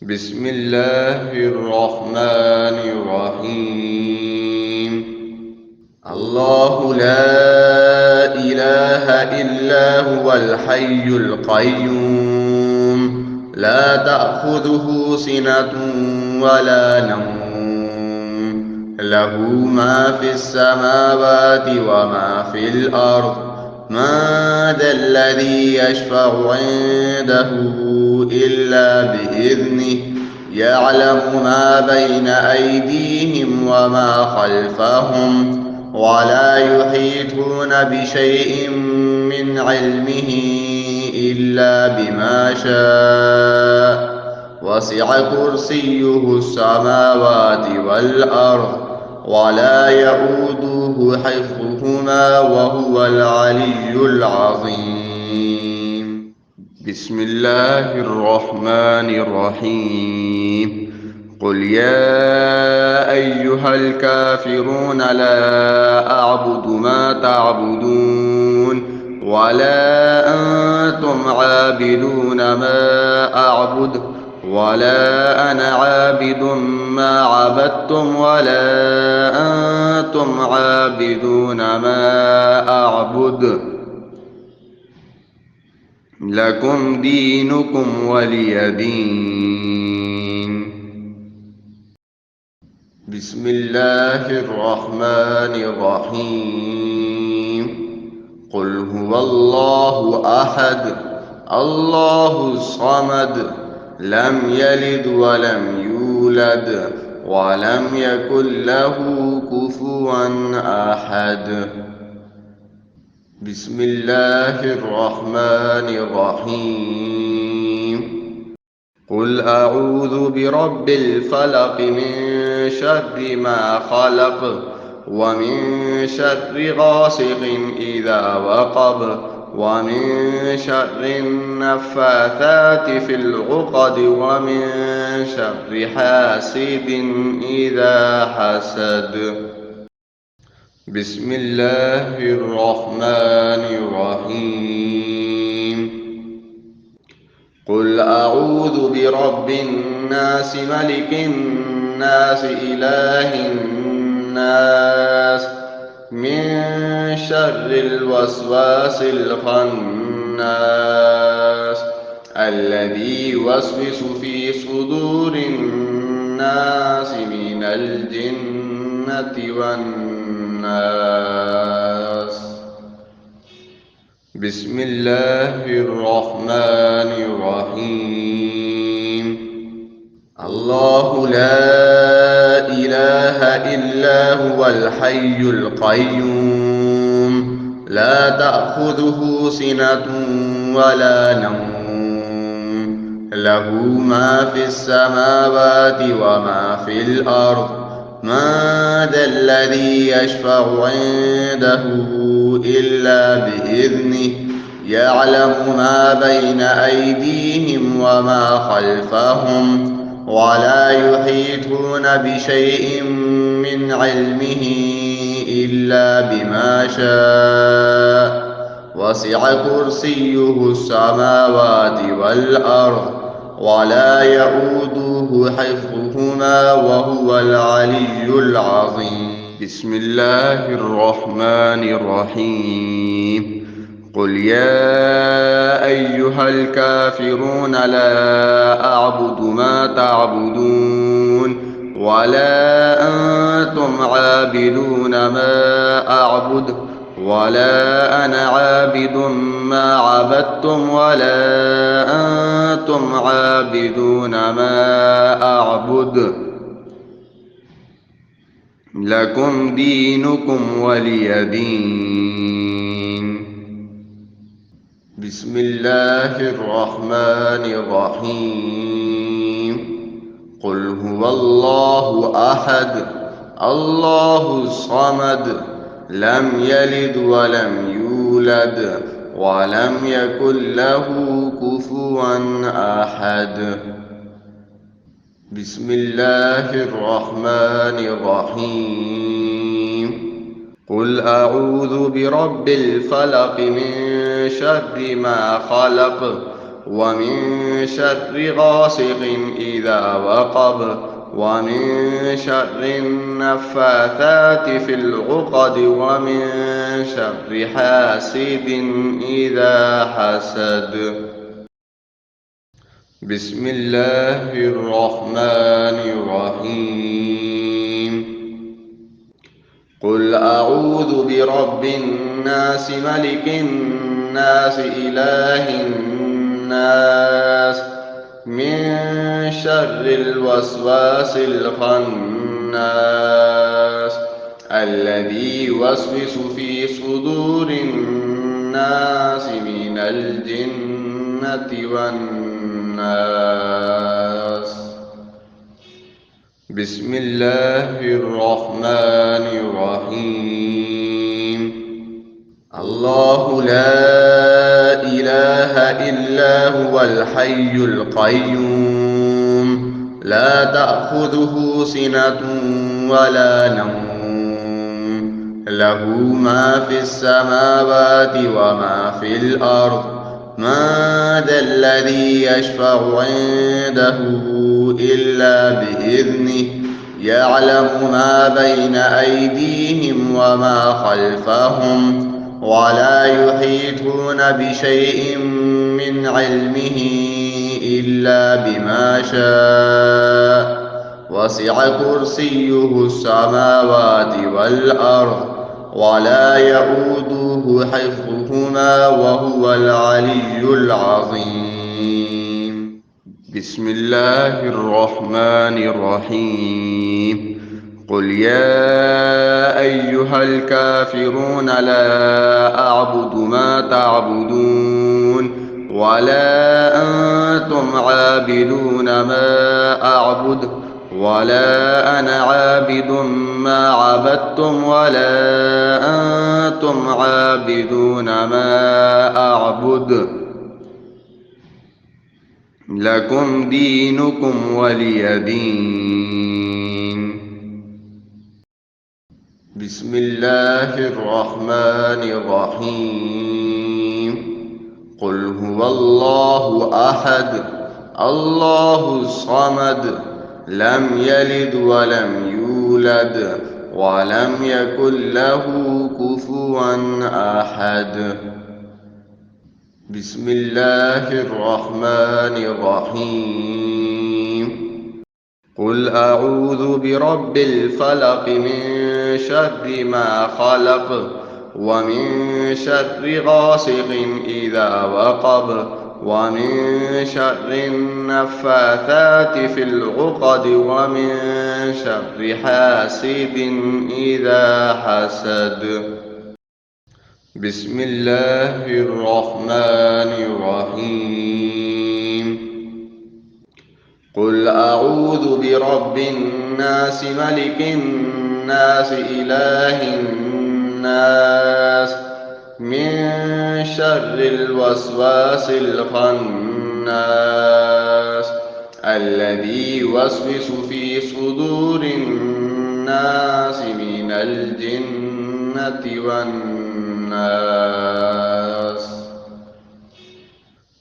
بسم الله الرحمن الرحيم. الله لا إله إلا هو الحي القيوم لا تأخذه سنة ولا نوم له ما في السماوات وما في الأرض من ذا الذي يشفع عنده إلا بإذنه يعلم ما بين أيديهم وما خلفهم ولا يحيطون بشيء من علمه إلا بما شاء وسع كرسيه السماوات والأرض ولا يؤوده حفظهما وهو العلي العظيم. بسم الله الرحمن الرحيم. قل يا أيها الكافرون لا أعبد ما تعبدون ولا أنتم عابدون ما أعبد ولا أنا عابد ما عبدتم ولا أنتم عابدون ما أعبد لكم دينكم ولي دين. بسم الله الرحمن الرحيم. قل هو الله أحد الله الصمد لم يلد ولم يولد ولم يكن له كفوا أحد. بسم الله الرحمن الرحيم. قل أعوذ برب الفلق من شر ما خلق ومن شر غاسق إذا وقب ومن شر النفاثات في العقد ومن شر حاسد إذا حسد. بسم الله الرحمن الرحيم. قل أعوذ برب الناس ملك الناس إله الناس من شر الوسواس الخناس الذي يوسوس في صدور الناس من الجنة والناس. بسم الله الرحمن الرحيم. الله لا إله إلا هو الحي القيوم لا تأخذه سنة ولا نوم له ما في السماوات وما في الأرض. من ذا الذي يشفع عنده إلا بإذنه يعلم ما بين أيديهم وما خلفهم ولا يحيطون بشيء من علمه إلا بما شاء وسع كرسيه السماوات والأرض ولا يؤوده حفظهما وهو العلي العظيم. بسم الله الرحمن الرحيم. قل يا أيها الكافرون لا أعبد ما تعبدون ولا أنتم عابدون ما أعبد ولا أنا عابد ما عبدتم ولا أنتم عابدون ما أعبد لكم دينكم ولي دين. بسم الله الرحمن الرحيم. قل هو الله أحد الله الصمد لم يلد ولم يولد ولم يكن له كفوا أحد. بسم الله الرحمن الرحيم. قل أعوذ برب الفلق من شر ما خلق ومن شر غاسق إذا وقب ومن شر النفاثات في العقد ومن شر حاسد إذا حسد. بسم الله الرحمن الرحيم. قل أعوذ برب الناس ملك الناس إله الناس من شر الوسواس الخناس الذي يوسوس في صدور الناس من الجنة والناس. بسم الله الرحمن الرحيم. الله لا إله إلا هو الحي القيوم لا تأخذه سنة ولا نوم له ما في السماوات وما في الأرض. من ذا الذي يشفع عنده إلا بإذنه يعلم ما بين أيديهم وما خلفهم ولا يحيطون بشيء من علمه إلا بما شاء وسع كرسيه السماوات والأرض ولا يئوده حفظهما وهو العلي العظيم. بسم الله الرحمن الرحيم. قل يا أيها الكافرون لا أعبد ما تعبدون ولا أنتم عابدون ما أعبد ولا أنا عابد ما عبدتم ولا أنتم عابدون ما أعبد لكم دينكم ولي دين. بسم الله الرحمن الرحيم. قل هو الله أحد الله الصمد لم يلد ولم يولد ولم يكن له كفوا أحد. بسم الله الرحمن الرحيم. قل أعوذ برب الفلق من شر ما خلق ومن شر غاسق إذا وقب ومن شر النفاثات في العقد ومن شر حاسد إذا حسد. بسم الله الرحمن الرحيم. قل أعوذ برب الناس ملك الناس إله الناس من شر الوسواس الخناس الذي يوسوس في صدور الناس من الجنة والناس.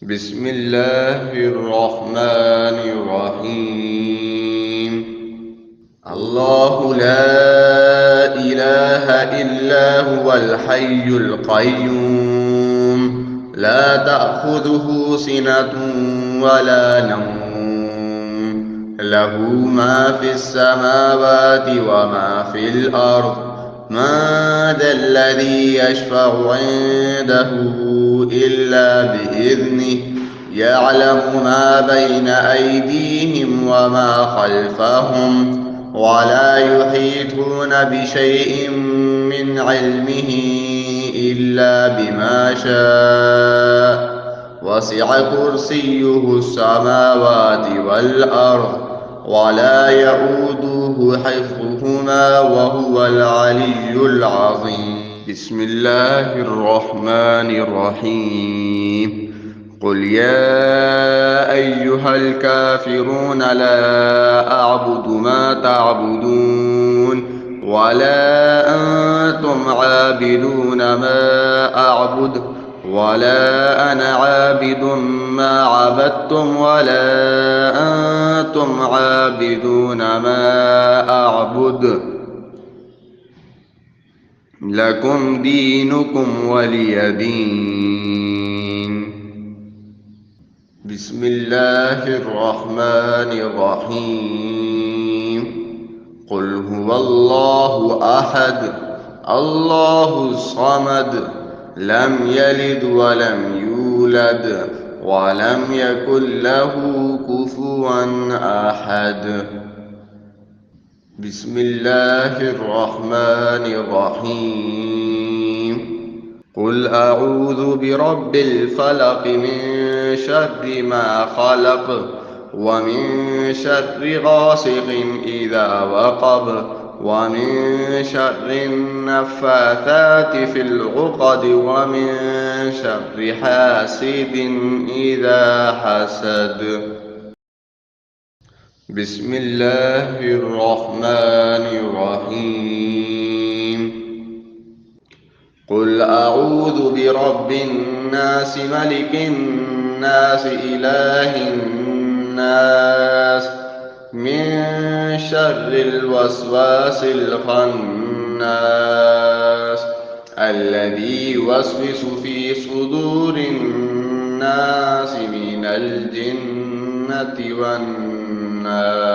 بسم الله الرحمن الرحيم. الله لا إله إلا هو الحي القيوم لا تأخذه سنة ولا نوم له ما في السماوات وما في الأرض من ذا الذي يشفع عنده إلا بإذنه يعلم ما بين أيديهم وما خلفهم ولا يحيطون بشيء من علمه إلا بما شاء وسع كرسيه السماوات والأرض ولا يئوده حفظهما وهو العلي العظيم. بسم الله الرحمن الرحيم. قل يا أيها الكافرون لا أعبد ما تعبدون ولا أنتم عابدون ما أعبد ولا أنا عابد ما عبدتم ولا أنتم عابدون ما أعبد لكم دينكم ولي دين. بسم الله الرحمن الرحيم. قل هو الله أحد الله الصمد لم يلد ولم يولد ولم يكن له كفوا أحد. بسم الله الرحمن الرحيم. قل أعوذ برب الفلق من شر ما خلق ومن شر غاسق إذا وقب ومن شر النفاثات في العقد ومن شر حاسد إذا حسد. بسم الله الرحمن الرحيم. قل أعوذ برب الناس ملك الناس إله الناس من شر الوسواس الخناس الذي يوسوس في صدور الناس من الجنة والناس.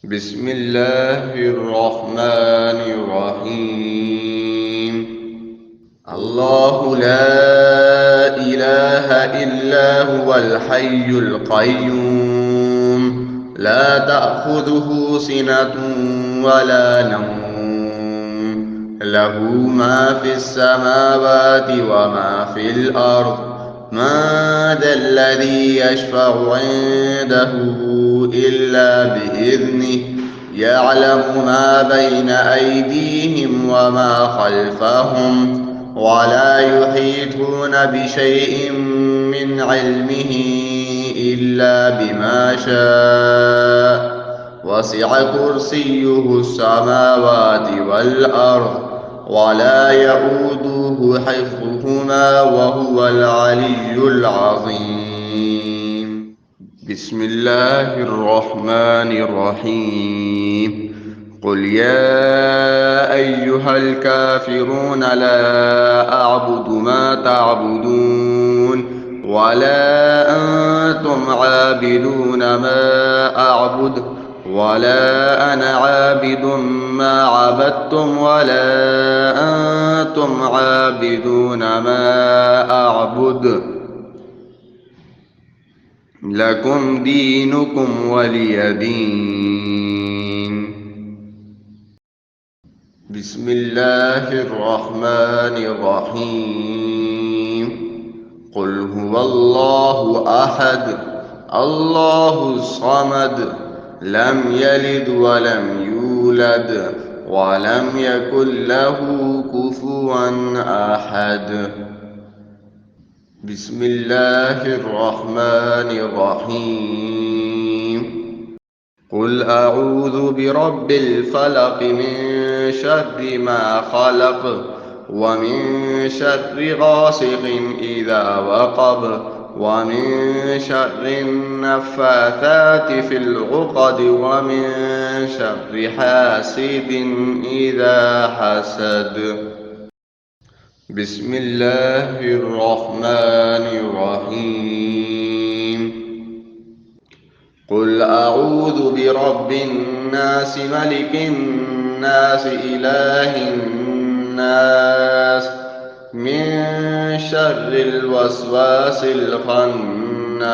بسم الله الرحمن الرحيم. الله لا إله إلا هو الحي القيوم لا تأخذه سنة ولا نوم له ما في السماوات وما في الأرض من ذا الذي يشفع عنده إلا بإذنه يعلم ما بين أيديهم وما خلفهم ولا يحيطون بشيء من علمه إلا بما شاء وسع كرسيه السماوات والأرض ولا يؤوده حفظهما وهو العلي العظيم. بسم الله الرحمن الرحيم. قل يا أيها الكافرون لا أعبد ما تعبدون ولا أنتم عابدون ما أعبد ولا أنا عابد ما عبدتم ولا أنتم عابدون ما أعبد لكم دينكم ولي دين. بسم الله الرحمن الرحيم. قل هو الله أحد الله الصمد لم يلد ولم يولد ولم يكن له كفوا أحد. بسم الله الرحمن الرحيم. قل أعوذ برب الفلق من شر ما خلق ومن شر غاسق إذا وقب ومن شر النفاثات في العقد ومن شر حاسد إذا حسد. بسم الله الرحمن الرحيم. قل أعوذ برب الناس ملك الناس إله الناس من شر الوسواس الخناس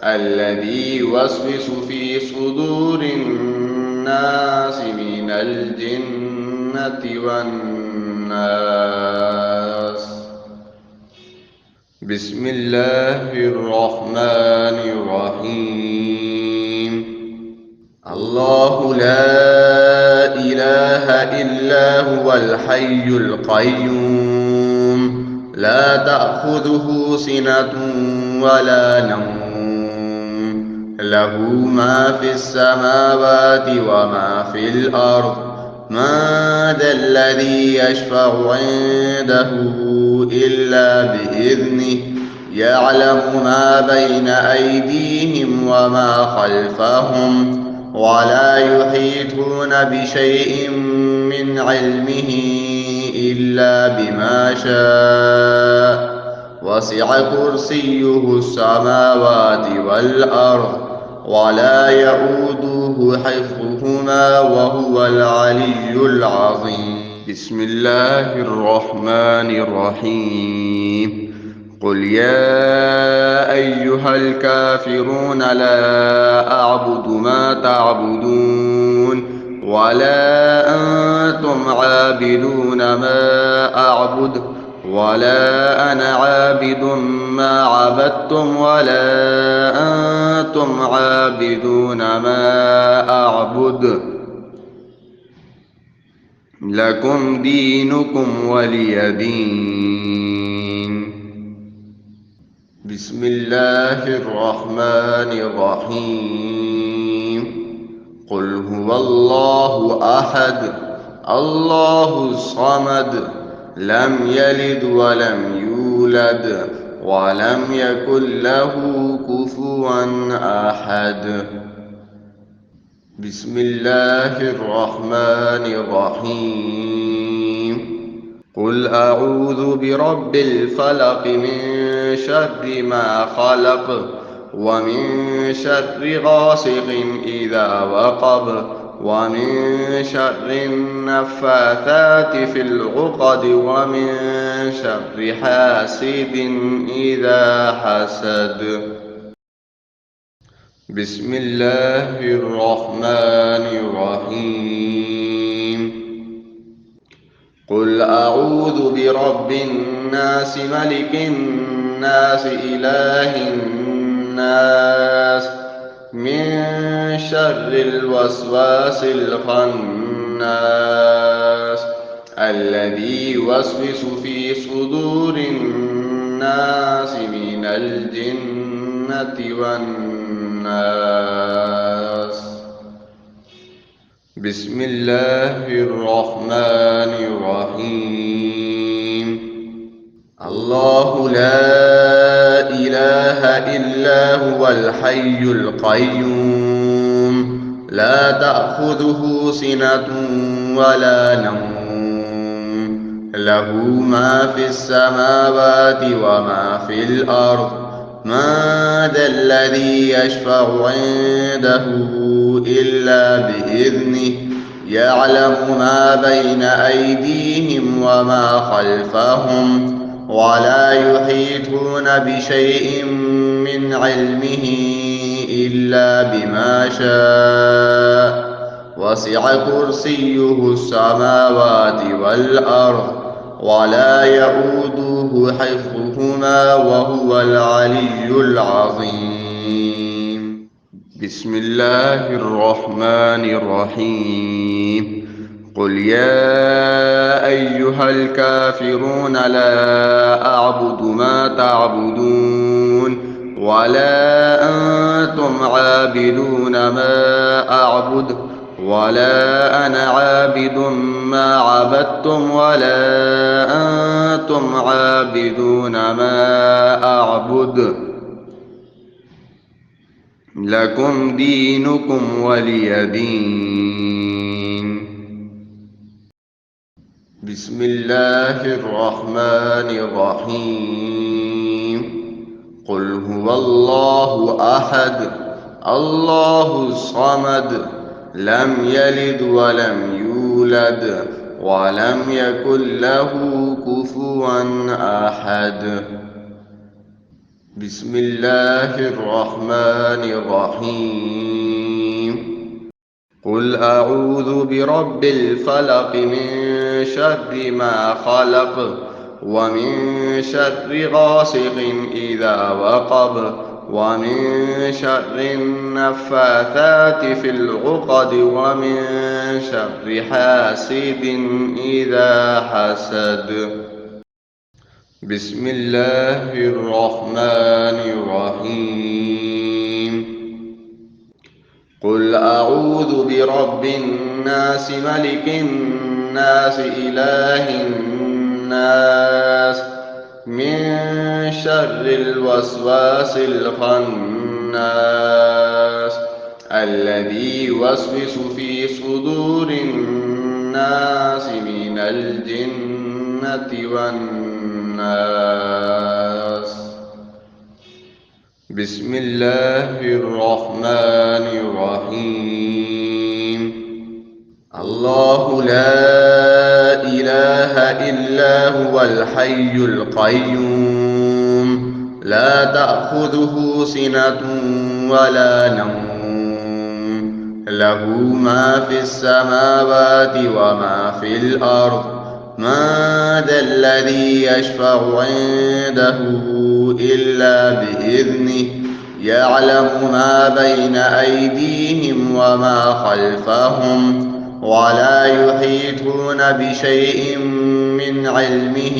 الذي يوسوس في صدور الناس من الجنة والناس. بسم الله الرحمن الرحيم. الله لا إله إلا هو الحي القيوم لا تأخذه سنة ولا نوم له ما في السماوات وما في الأرض من ذا الذي يشفع عنده إلا بإذنه يعلم ما بين أيديهم وما خلفهم ولا يحيطون بشيء من علمه إلا بما شاء وسع كرسيه السماوات والأرض ولا يؤوده حفظهما وهو العلي العظيم. بسم الله الرحمن الرحيم. قل يا أيها الكافرون لا أعبد ما تعبدون ولا أنتم عابدون ما أعبد ولا أنا عابد ما عبدتم ولا أنتم عابدون ما أعبد لكم دينكم ولي دين. بسم الله الرحمن الرحيم. قل هو الله أحد الله الصمد لم يلد ولم يولد ولم يكن له كفوا أحد. بسم الله الرحمن الرحيم. قل أعوذ برب الفلق من شر ما خلق ومن شر غاسق إذا وقب ومن شر النفاثات في العقد ومن شر حاسد إذا حسد. بسم الله الرحمن الرحيم. قل أعوذ برب الناس ملك الناس إله الناس من شر الوسواس الخناس الذي يوسوس في صدور الناس من الجنة والناس. بسم الله الرحمن الرحيم. الله لا إله إلا هو الحي القيوم لا تأخذه سنة ولا نوم له ما في السماوات وما في الأرض من ذا الذي يشفع عنده إلا بإذنه يعلم ما بين أيديهم وما خلفهم ولا يحيطون بشيء من علمه إلا بما شاء وسع كرسيه السماوات والأرض ولا يؤوده حفظهما وهو العلي العظيم. بسم الله الرحمن الرحيم. قل يا أيها الكافرون لا أعبد ما تعبدون ولا أنتم عابدون ما أعبد ولا أنا عابد ما عبدتم ولا أنتم عابدون ما أعبد لكم دينكم ولي دين. بسم الله الرحمن الرحيم. قل هو الله أحد الله الصمد لم يلد ولم يولد ولم يكن له كفوا أحد. بسم الله الرحمن الرحيم. قل أعوذ برب الفلق من شر ما خلق ومن شر غاسق إذا وقب ومن شر النفاثات في العقد ومن شر حاسد إذا حسد. بسم الله الرحمن الرحيم. قل أعوذ برب الناس ملك الناس إله الناس من شر الوسواس الخناس الذي يوسوس في صدور الناس من الجنة والناس. بسم الله الرحمن الرحيم. الله لا إله إلا هو الحي القيوم لا تأخذه سنة ولا نوم له ما في السماوات وما في الأرض من ذا الذي يشفع عنده إلا بإذنه يعلم ما بين أيديهم وما خلفهم ولا يحيطون بشيء من علمه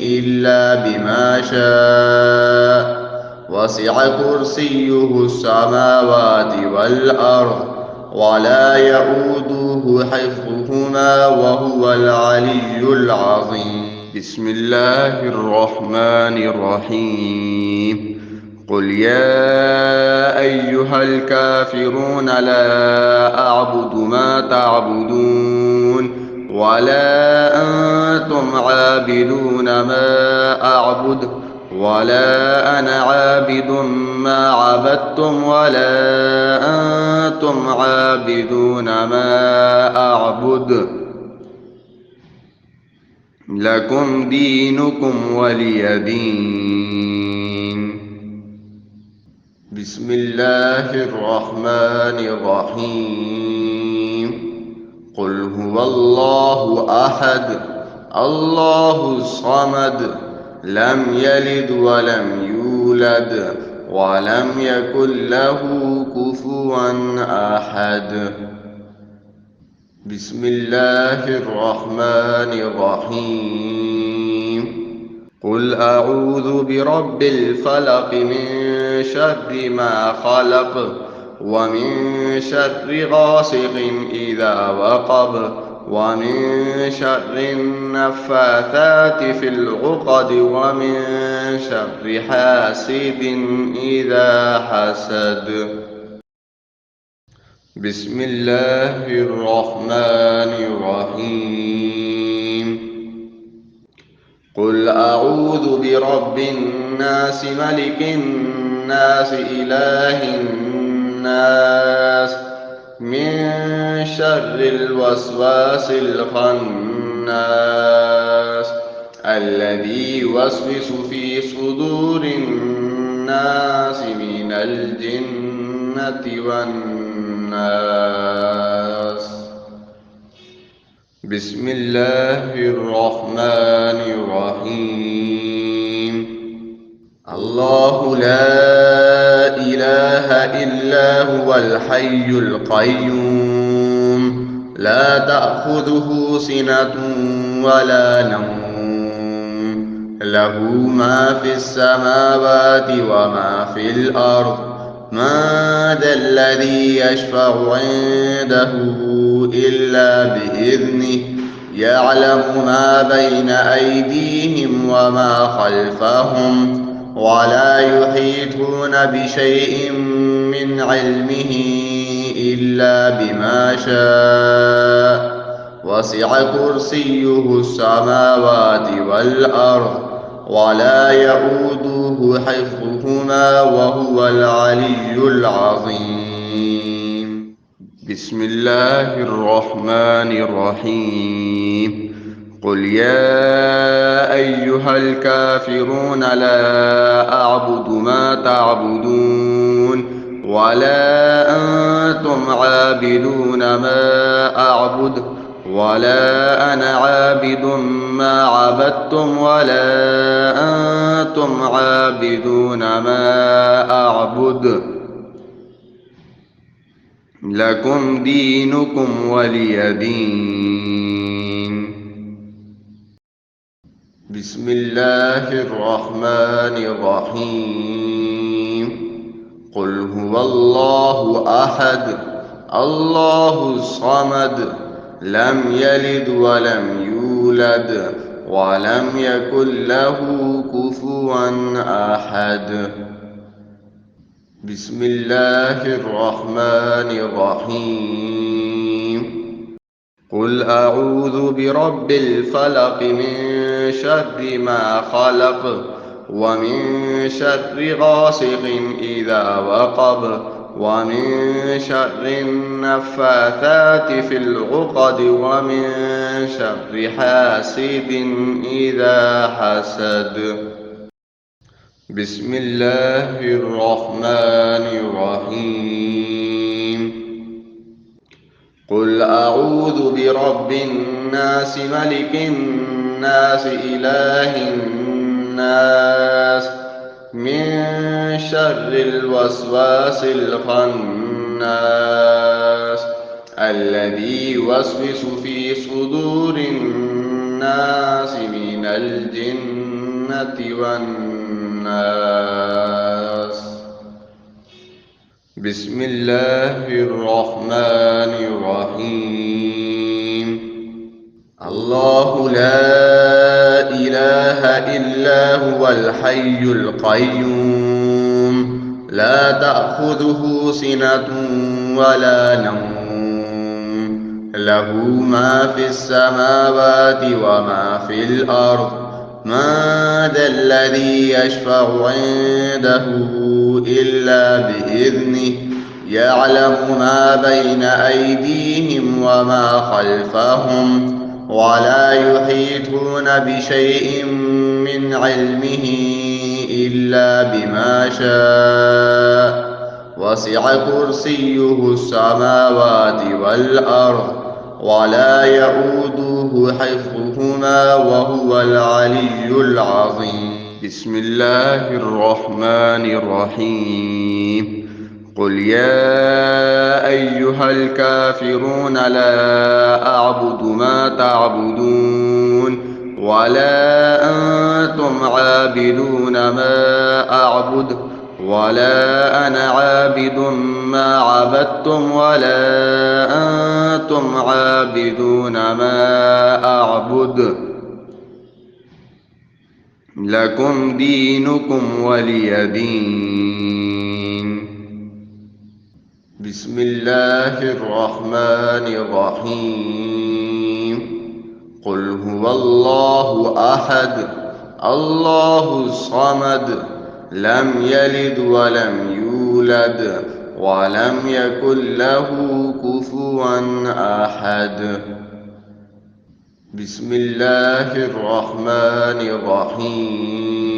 إلا بما شاء وسع كرسيه السماوات والأرض ولا يؤوده يؤوده حفظهما وهو العلي العظيم. بسم الله الرحمن الرحيم. قل يا أيها الكافرون لا أعبد ما تعبدون ولا أنتم عابدون ما أعبد ولا أنا عابد ما عبدتم ولا أنتم عابدون ما أعبد لكم دينكم ولي دين. بسم الله الرحمن الرحيم. قل هو الله أحد الله الصمد لم يلد ولم يولد ولم يكن له كفوا أحد. بسم الله الرحمن الرحيم. قل أعوذ برب الفلق من شر ما خلق ومن شر غاسق إذا وقب ومن شر النفاثات في العقد ومن شر حاسد إذا حسد. بسم الله الرحمن الرحيم. قل أعوذ برب الناس ملك الناس إله الناس من شر الوسواس الخناس الذي يوسوس في صدور الناس من الجنة والناس. بسم الله الرحمن الرحيم. الله لا إله إلا هو الحي القيوم لا تأخذه سنة ولا نوم له ما في السماوات وما في الأرض من ذا الذي يشفع عنده إلا بإذنه يعلم ما بين أيديهم وما خلفهم ولا يحيطون بشيء من علمه إلا بما شاء وسع كرسيه السماوات والأرض ولا يؤوده حفظهما وهو العلي العظيم. بسم الله الرحمن الرحيم. قل يا أيها الكافرون لا أعبد ما تعبدون ولا أنتم عابدون ما أعبد ولا أنا عابد ما عبدتم ولا أنتم عابدون ما أعبد لكم دينكم ولي دين. بسم الله الرحمن الرحيم. قل هو الله أحد الله الصمد لم يلد ولم يولد ولم يكن له كفوا أحد. بسم الله الرحمن الرحيم. قل أعوذ برب الفلق من شر ما خلق ومن شر غاسق إذا وقب ومن شر النفاثات في العقد ومن شر حاسد إذا حسد. بسم الله الرحمن الرحيم. قل أعوذ برب الناس ملك الناس إله الناس من شر الوسواس الخناس الذي يوسوس في صدور الناس من الجنة والناس. بسم الله الرحمن الرحيم الله لا إله إلا هو الحي القيوم لا تأخذه سنة ولا نوم له ما في السماوات وما في الأرض من ذا الذي يشفع عنده إلا بإذنه يعلم ما بين أيديهم وما خلفهم ولا يحيطون بشيء من علمه إلا بما شاء وسع كرسيه السماوات والأرض ولا يؤوده حفظهما وهو العلي العظيم بسم الله الرحمن الرحيم قل يا أيها الكافرون لا أعبد ما تعبدون ولا أنتم عابدون ما أعبد ولا أنا عابد ما عبدتم ولا أنتم عابدون ما أعبد لكم دينكم ولي دين بسم الله الرحمن الرحيم قل هو الله أحد الله الصمد لم يلد ولم يولد ولم يكن له كفوا أحد بسم الله الرحمن الرحيم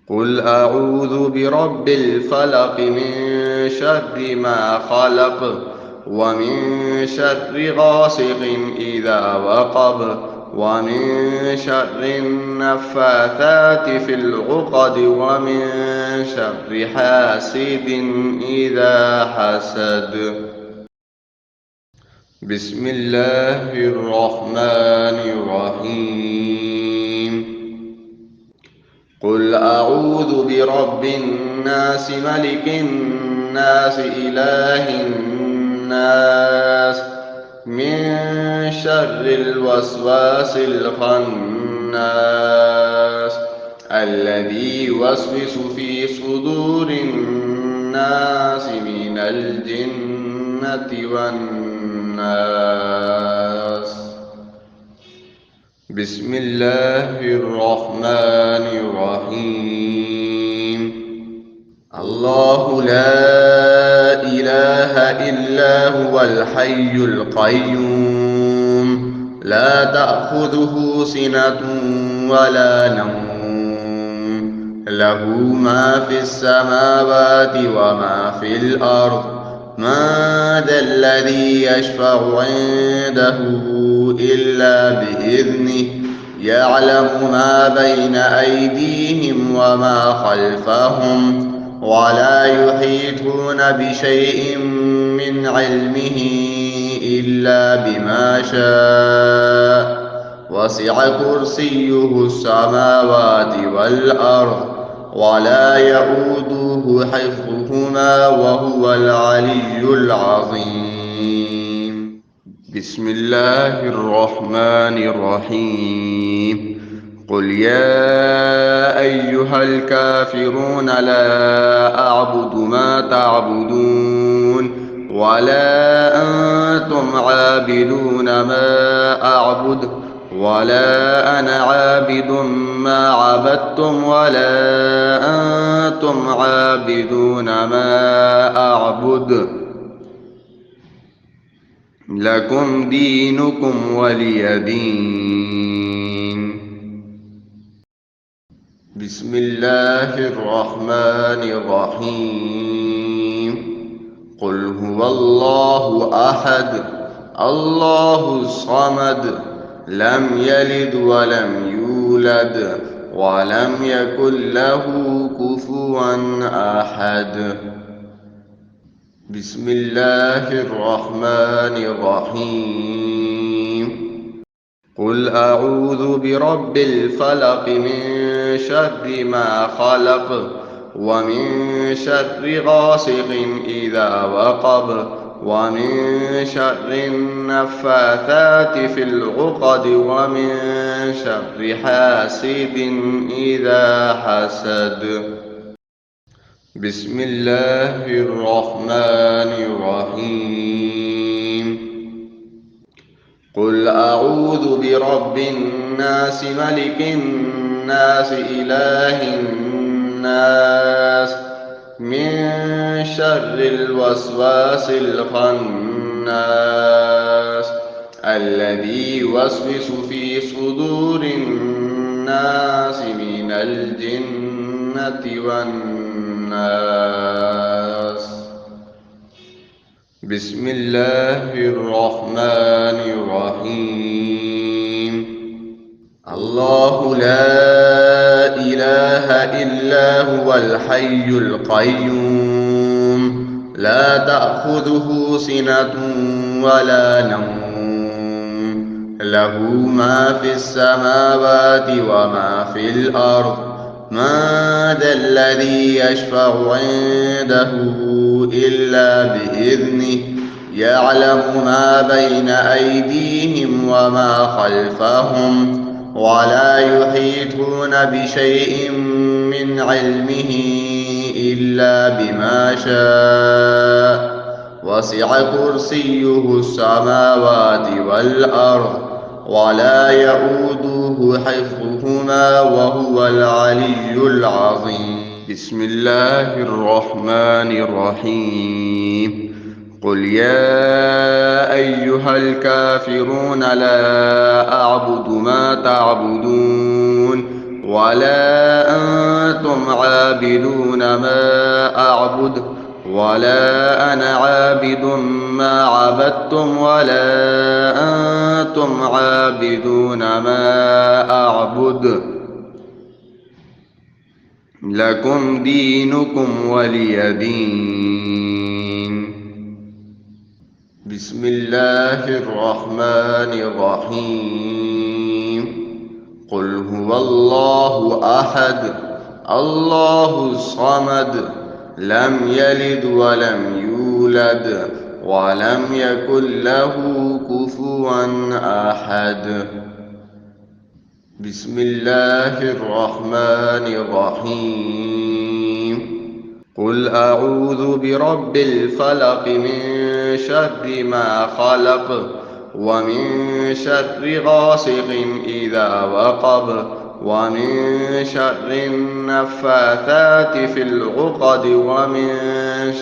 قل أعوذ برب الفلق من شر ما خلق ومن شر غاسق إذا وقب ومن شر النفاثات في العقد ومن شر حاسد إذا حسد بسم الله الرحمن الرحيم قل أعوذ برب الناس ملك الناس إله الناس من شر الوسواس الخناس الذي يوسوس في صدور الناس من الجنة والناس بسم الله الرحمن الرحيم الله لا إله إلا هو الحي القيوم لا تأخذه سنة ولا نوم له ما في السماوات وما في الأرض من ذا الذي يشفع عنده إلا بإذنه يعلم ما بين أيديهم وما خلفهم ولا يحيطون بشيء من علمه إلا بما شاء وسع كرسيه السماوات والأرض ولا يؤوده حفظهما وهو العلي العظيم بسم الله الرحمن الرحيم قل يا أيها الكافرون لا أعبد ما تعبدون ولا أنتم عابدون ما أعبد ولا أنا عابد ما عبدتم ولا أنتم عابدون ما أعبد لكم دينكم ولي دين بسم الله الرحمن الرحيم قل هو الله أحد الله الصمد لم يلد ولم يولد ولم يكن له كفوا أحد بسم الله الرحمن الرحيم قل أعوذ برب الفلق من شر ما خلق ومن شر غاسق إذا وقب ومن شر النفاثات في العقد ومن شر حاسد إذا حسد. بسم الله الرحمن الرحيم. قل أعوذ برب الناس ملك الناس إله الناس من شر الوسواس الخناس الذي يوسوس في صدور الناس من الجنة والناس. بسم الله الرحمن الرحيم. الله لا إله إلا هو الحي القيوم لا تأخذه سنة ولا نوم له ما في السماوات وما في الأرض من ذا الذي يشفع عنده إلا بإذنه يعلم ما بين أيديهم وما خلفهم ولا يحيطون بشيء من علمه إلا بما شاء وسع كرسيه السماوات والأرض ولا يؤوده حفظهما وهو العلي العظيم. بسم الله الرحمن الرحيم. قل يا أيها الكافرون لا أعبد ما تعبدون ولا أنتم عابدون ما أعبد ولا أنا عابد ما عبدتم ولا أنتم عابدون ما أعبد لكم دينكم ولي دين. بسم الله الرحمن الرحيم. قل هو الله أحد الله الصمد لم يلد ولم يولد ولم يكن له كفوا أحد. بسم الله الرحمن الرحيم. قل أعوذ برب الفلق من شر ما خلق ومن شر غاسق إذا وقب ومن شر النفاثات في العقد ومن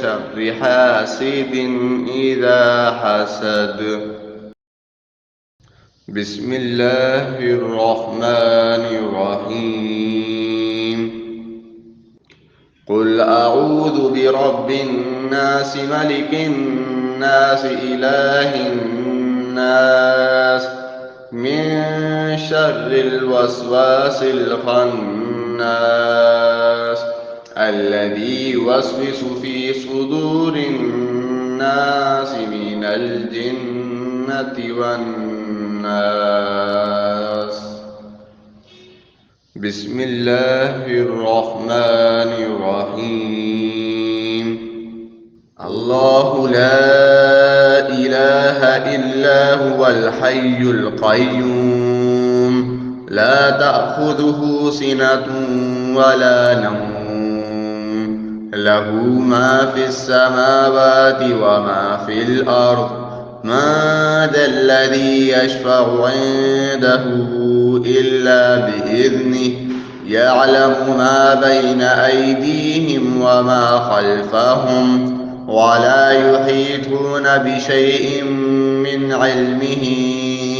شر حاسد إذا حسد. بسم الله الرحمن الرحيم. قل أعوذ برب الناس ملك الناس إله الناس من شر الوسواس الخناس الذي يوسوس في صدور الناس من الجنة والناس. بسم الله الرحمن الرحيم. الله لا إله إلا هو الحي القيوم لا تأخذه سنة ولا نوم له ما في السماوات وما في الأرض من ذا الذي يشفع عنده إلا بإذنه يعلم ما بين أيديهم وما خلفهم ولا يحيطون بشيء من علمه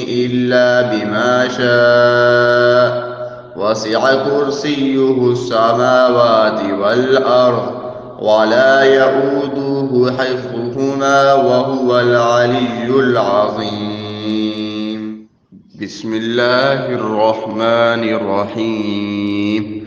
إلا بما شاء وسع كرسيه السماوات والأرض ولا يؤوده حفظهما وهو العلي العظيم. بسم الله الرحمن الرحيم.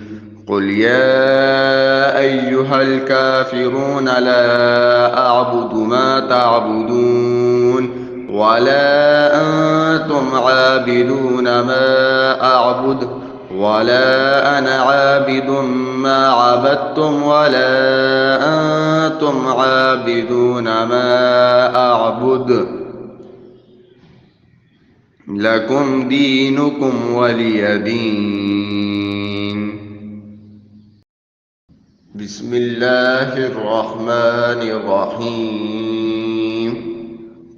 قل يا أيها الكافرون لا أعبد ما تعبدون ولا أنتم عابدون ما أعبد ولا أنا عابد ما عبدتم ولا أنتم عابدون ما أعبد لكم دينكم ولي دين. بسم الله الرحمن الرحيم.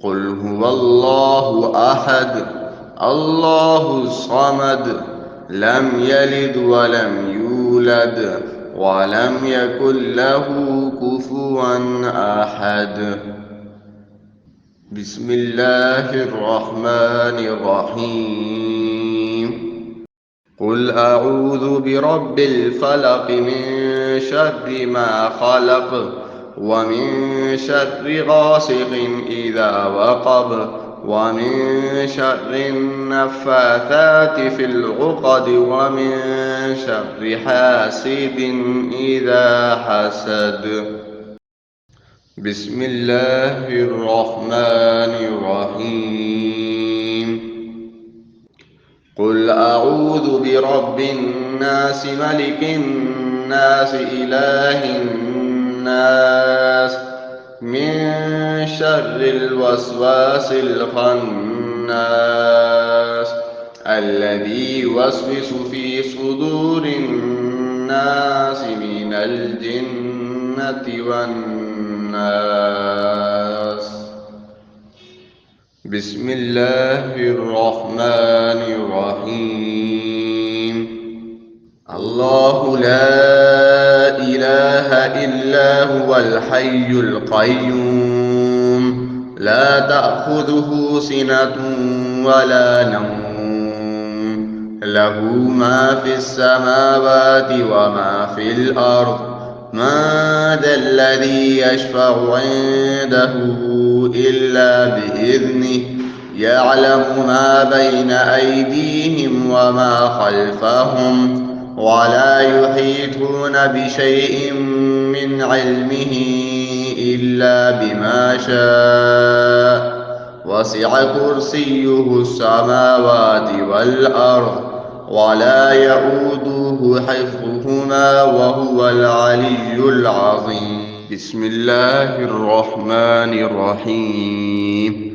قل هو الله أحد الله الصمد لم يلد ولم يولد ولم يكن له كفوا أحد. بسم الله الرحمن الرحيم. قل أعوذ برب الفلق من شر ما خلق ومن شر غاسق إذا وقب ومن شر النفاثات في العقد ومن شر حاسد إذا حسد. بسم الله الرحمن الرحيم. قل أعوذ برب الناس ملك الناس إله الناس من شر الوسواس الخناس الذي يوسوس في صدور الناس من الجنة والناس. بسم الله الرحمن الرحيم. الله لا إله إلا هو الحي القيوم لا تأخذه سنة ولا نوم له ما في السماوات وما في الأرض من ذا الذي يشفع عنده إلا بإذنه يعلم ما بين أيديهم وما خلفهم ولا يحيطون بشيء من علمه إلا بما شاء وسع كرسيه السماوات والأرض ولا يؤوده حفظهما وهو العلي العظيم. بسم الله الرحمن الرحيم.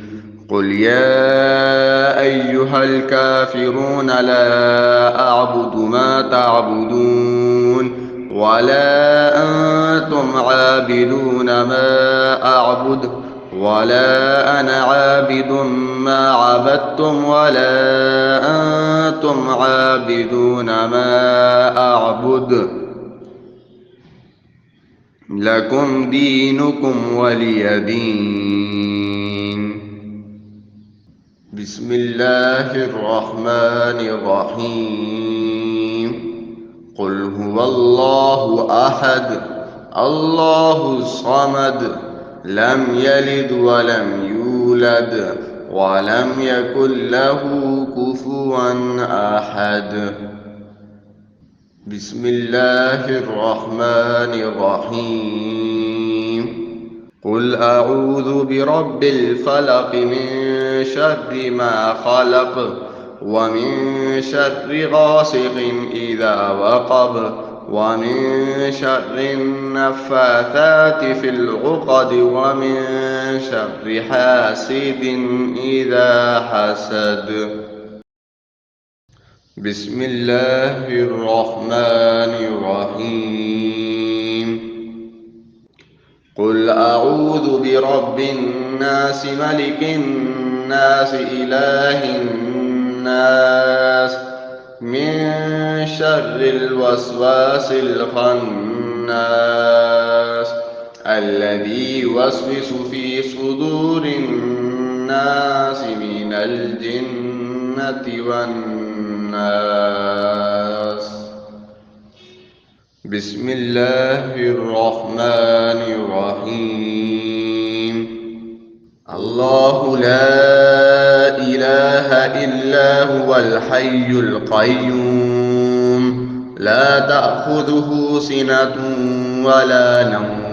قل يا أيها الكافرون لا أعبد ما تعبدون ولا أنتم عابدون ما أعبد ولا أنا عابد ما عبدتم ولا أنتم عابدون ما أعبد لكم دينكم ولي دين. بسم الله الرحمن الرحيم. قل هو الله أحد الله الصمد لم يلد ولم يولد ولم يكن له كفوا أحد. بسم الله الرحمن الرحيم. قل أعوذ برب الفلق من شر ما خلق ومن شر غاسق إذا وقب ومن شر النفاثات في العقد ومن شر حاسد إذا حسد. بسم الله الرحمن الرحيم. قل أعوذ برب الناس ملك الناس إله الناس من شر الوسواس الخناس الذي يوسوس في صدور الناس من الجنة والناس. بسم الله الرحمن الرحيم. الله لا إله إلا هو الحي القيوم لا تأخذه سنة ولا نوم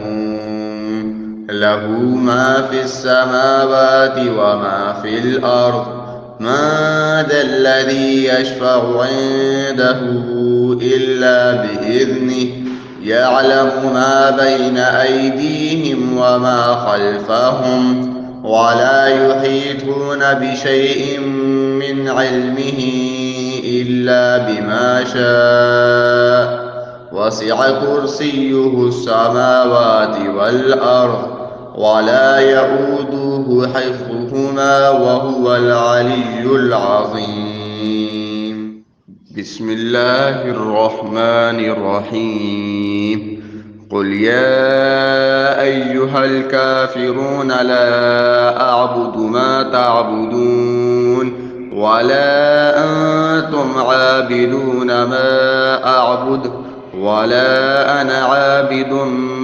له ما في السماوات وما في الأرض من ذا الذي يشفع عنده إلا بإذنه يعلم ما بين أيديهم وما خلفهم ولا يحيطون بشيء من علمه إلا بما شاء وسع كرسيه السماوات والأرض ولا يئوده حفظهما وهو العلي العظيم. بسم الله الرحمن الرحيم. قل يا أيها الكافرون لا أعبد ما تعبدون ولا أنتم عابدون ما أعبد ولا أنا عابد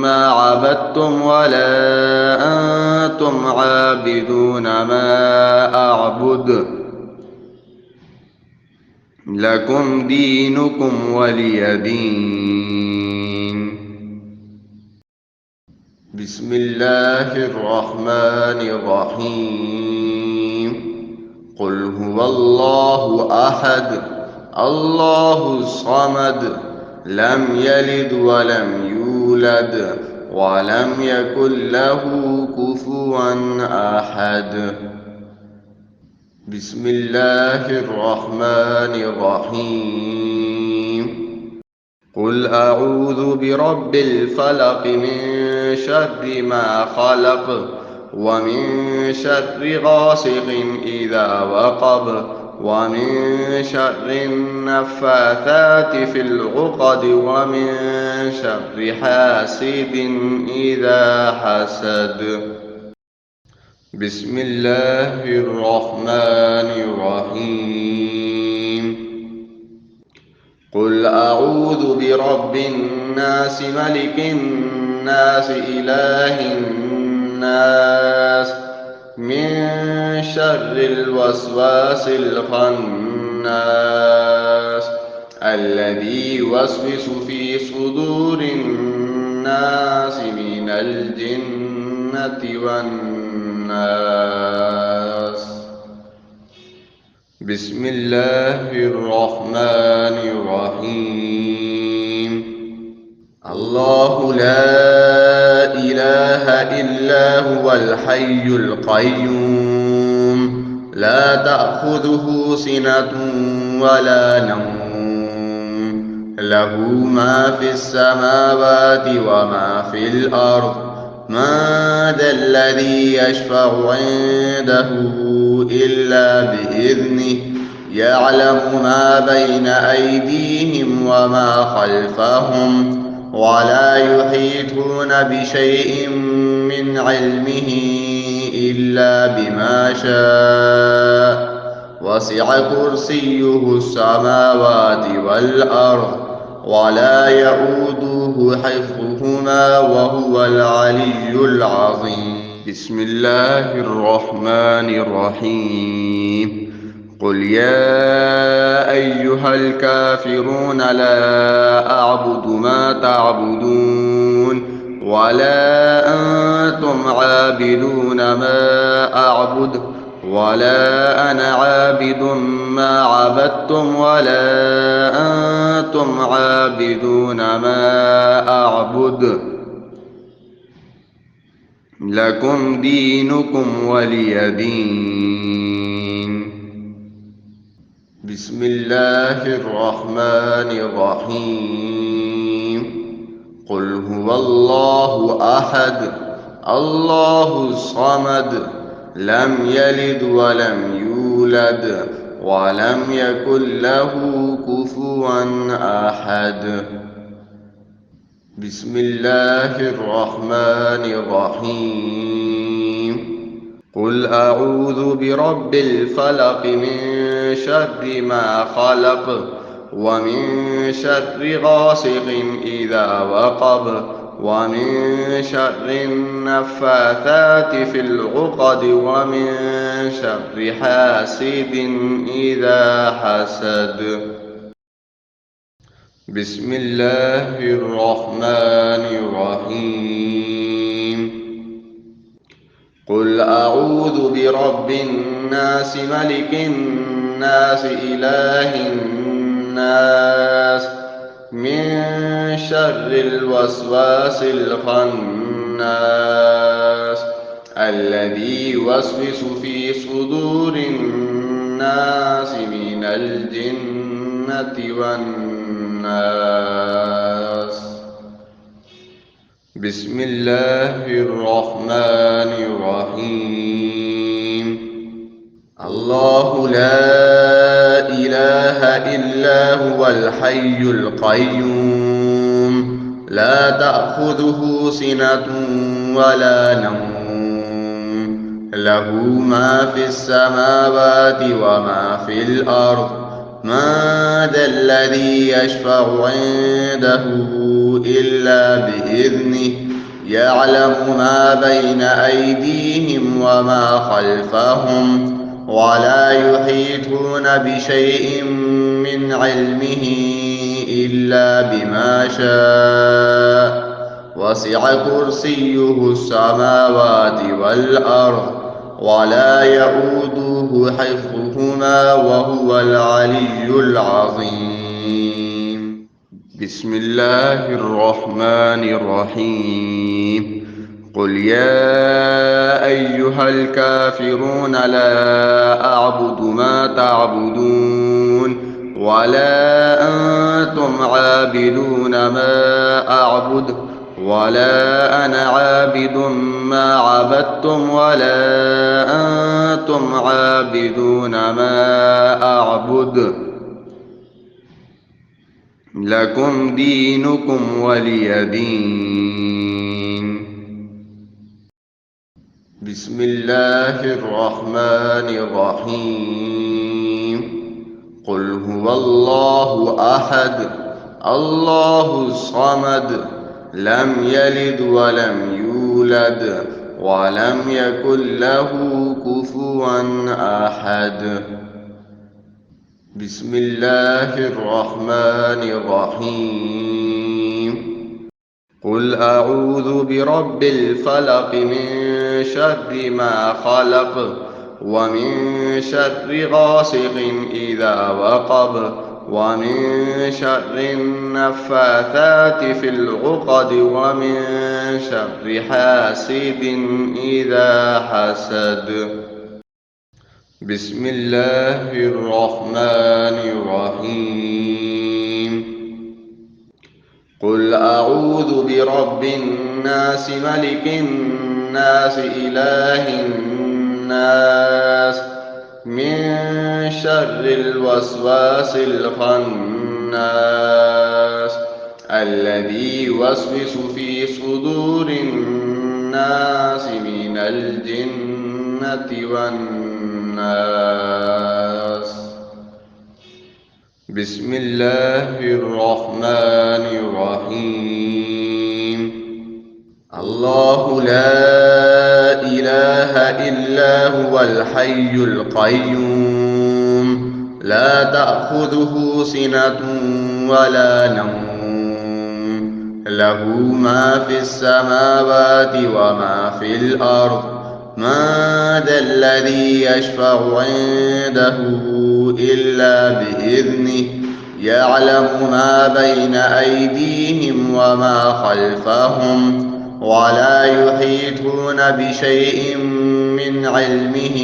ما عبدتم ولا أنتم عابدون ما أعبد لكم دينكم ولي دين. بسم الله الرحمن الرحيم. قل هو الله أحد الله الصمد لم يلد ولم يولد ولم يكن له كفوا أحد. بسم الله الرحمن الرحيم. قل أعوذ برب الفلق من شر ما خلق ومن شر غاسق إذا وقب ومن شر النفاثات في العقد ومن شر حاسد إذا حسد. بسم الله الرحمن الرحيم. قل أعوذ برب الناس ملك الناس إله الناس من شر الوسواس الخناس الذي يوسوس في صدور الناس من الجنة والناس. بسم الله الرحمن الرحيم. الله لا إله إلا هو الحي القيوم لا تأخذه سنة ولا نوم له ما في السماوات وما في الأرض من ذا الذي يشفع عنده إلا بإذنه يعلم ما بين أيديهم وما خلفهم ولا يحيطون بشيء من علمه إلا بما شاء وسع كرسيه السماوات والأرض ولا يئوده حفظهما وهو العلي العظيم. بسم الله الرحمن الرحيم. قل يا أيها الكافرون لا أعبد ما تعبدون ولا أنتم عابدون ما أعبد ولا أنا عابد ما عبدتم ولا أنتم عابدون ما أعبد لكم دينكم ولي دين. بسم الله الرحمن الرحيم. قل هو الله أحد الله الصمد لم يلد ولم يولد ولم يكن له كفوا أحد. بسم الله الرحمن الرحيم. قل أعوذ برب الفلق من شر ما خلق ومن شر غاسق إذا وقب ومن شر النفاثات في العقد ومن شر حاسد إذا حسد. بسم الله الرحمن الرحيم. قل أعوذ برب الناس ملك الناس إله الناس من شر الوسواس الخناس الذي يوسوس في صدور الناس من الجنة والناس. بسم الله الرحمن الرحيم. الله لا إله إلا هو الحي القيوم لا تأخذه سنة ولا نوم له ما في السماوات وما في الأرض من ذا الذي يشفع عنده إلا بإذنه يعلم ما بين أيديهم وما خلفهم ولا يحيطون بشيء من علمه إلا بما شاء وسع كرسيه السماوات والأرض ولا يؤوده حفظهما وهو العلي العظيم. بسم الله الرحمن الرحيم. قل يا أيها الكافرون لا أعبد ما تعبدون ولا أنتم عابدون ما أعبد ولا أنا عابد ما عبدتم ولا أنتم عابدون ما أعبد لكم دينكم ولي دين. بسم الله الرحمن الرحيم. قل هو الله أحد الله الصمد لم يلد ولم يولد ولم يكن له كفوا أحد. بسم الله الرحمن الرحيم. قل أعوذ برب الفلق من شر ما خلق ومن شر غاسق إذا وقب ومن شر النفاثات في العقد ومن شر حاسد إذا حسد. بسم الله الرحمن الرحيم. قل أعوذ برب الناس ملك الناس إله الناس من شر الوسواس الخناس الذي يوسوس في صدور الناس من الجنة والناس. بسم الله الرحمن الرحيم. الله لا إله إلا هو الحي القيوم لا تأخذه سنة ولا نوم له ما في السماوات وما في الأرض من ذا الذي يشفع عنده إلا بإذنه يعلم ما بين أيديهم وما خلفهم ولا يحيطون بشيء من علمه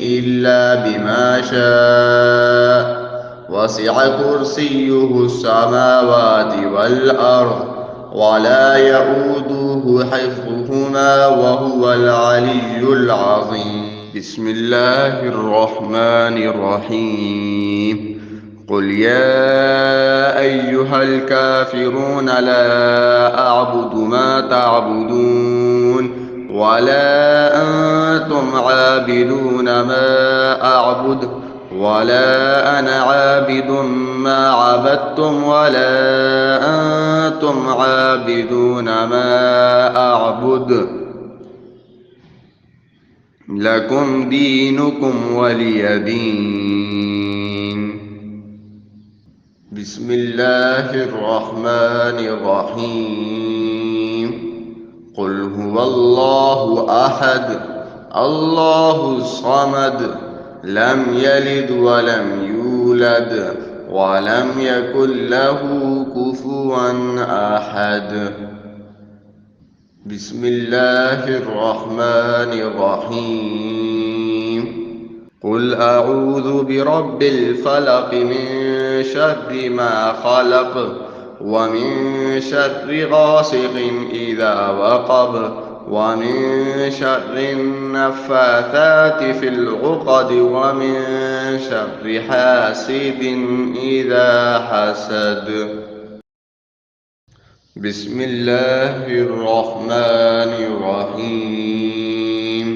إلا بما شاء وسع كرسيه السماوات والأرض ولا يؤوده حفظهما وهو العلي العظيم. بسم الله الرحمن الرحيم. قل يا أيها الكافرون لا أعبد ما تعبدون ولا أنتم عابدون ما أعبد ولا أنا عابد ما عبدتم ولا أنتم عابدون ما أعبد لكم دينكم ولي دين. بسم الله الرحمن الرحيم. قل هو الله أحد الله الصمد لم يلد ولم يولد ولم يكن له كفوا أحد. بسم الله الرحمن الرحيم. قل أعوذ برب الفلق من شر ما خلق ومن شر غاسق إذا وقب ومن شر النفاثات في العقد ومن شر حاسد إذا حسد. بسم الله الرحمن الرحيم.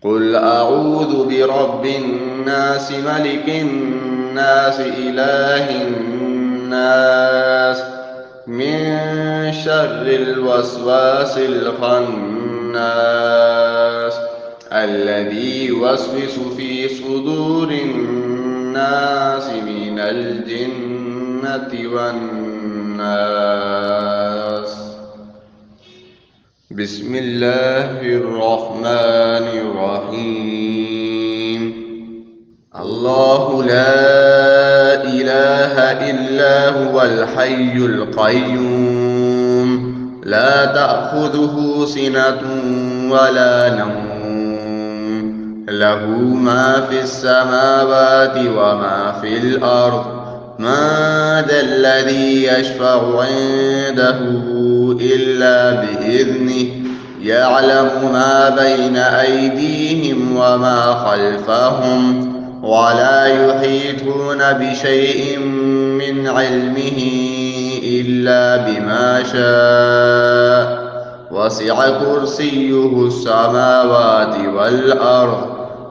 قل أعوذ برب الناس ملك الناس إله الناس من شر الوسواس الخناس الذي يوسوس في صدور الناس من الجنة والناس. بسم الله الرحمن الرحيم. الله لا إله إلا هو الحي القيوم لا تأخذه سنة ولا نوم له ما في السماوات وما في الأرض من ذا الذي يشفع عنده إلا بإذنه يعلم ما بين أيديهم وما خلفهم ولا يحيطون بشيء من علمه إلا بما شاء وسع كرسيه السماوات والأرض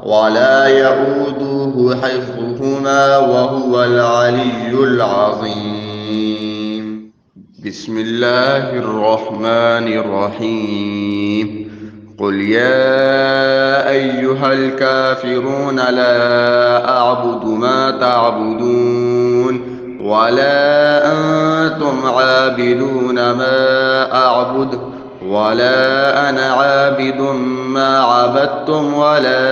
ولا يئوده حفظهما وهو العلي العظيم. بسم الله الرحمن الرحيم. قل يا أيها الكافرون لا أعبد ما تعبدون ولا أنتم عابدون ما أعبد ولا أنا عابد ما عبدتم ولا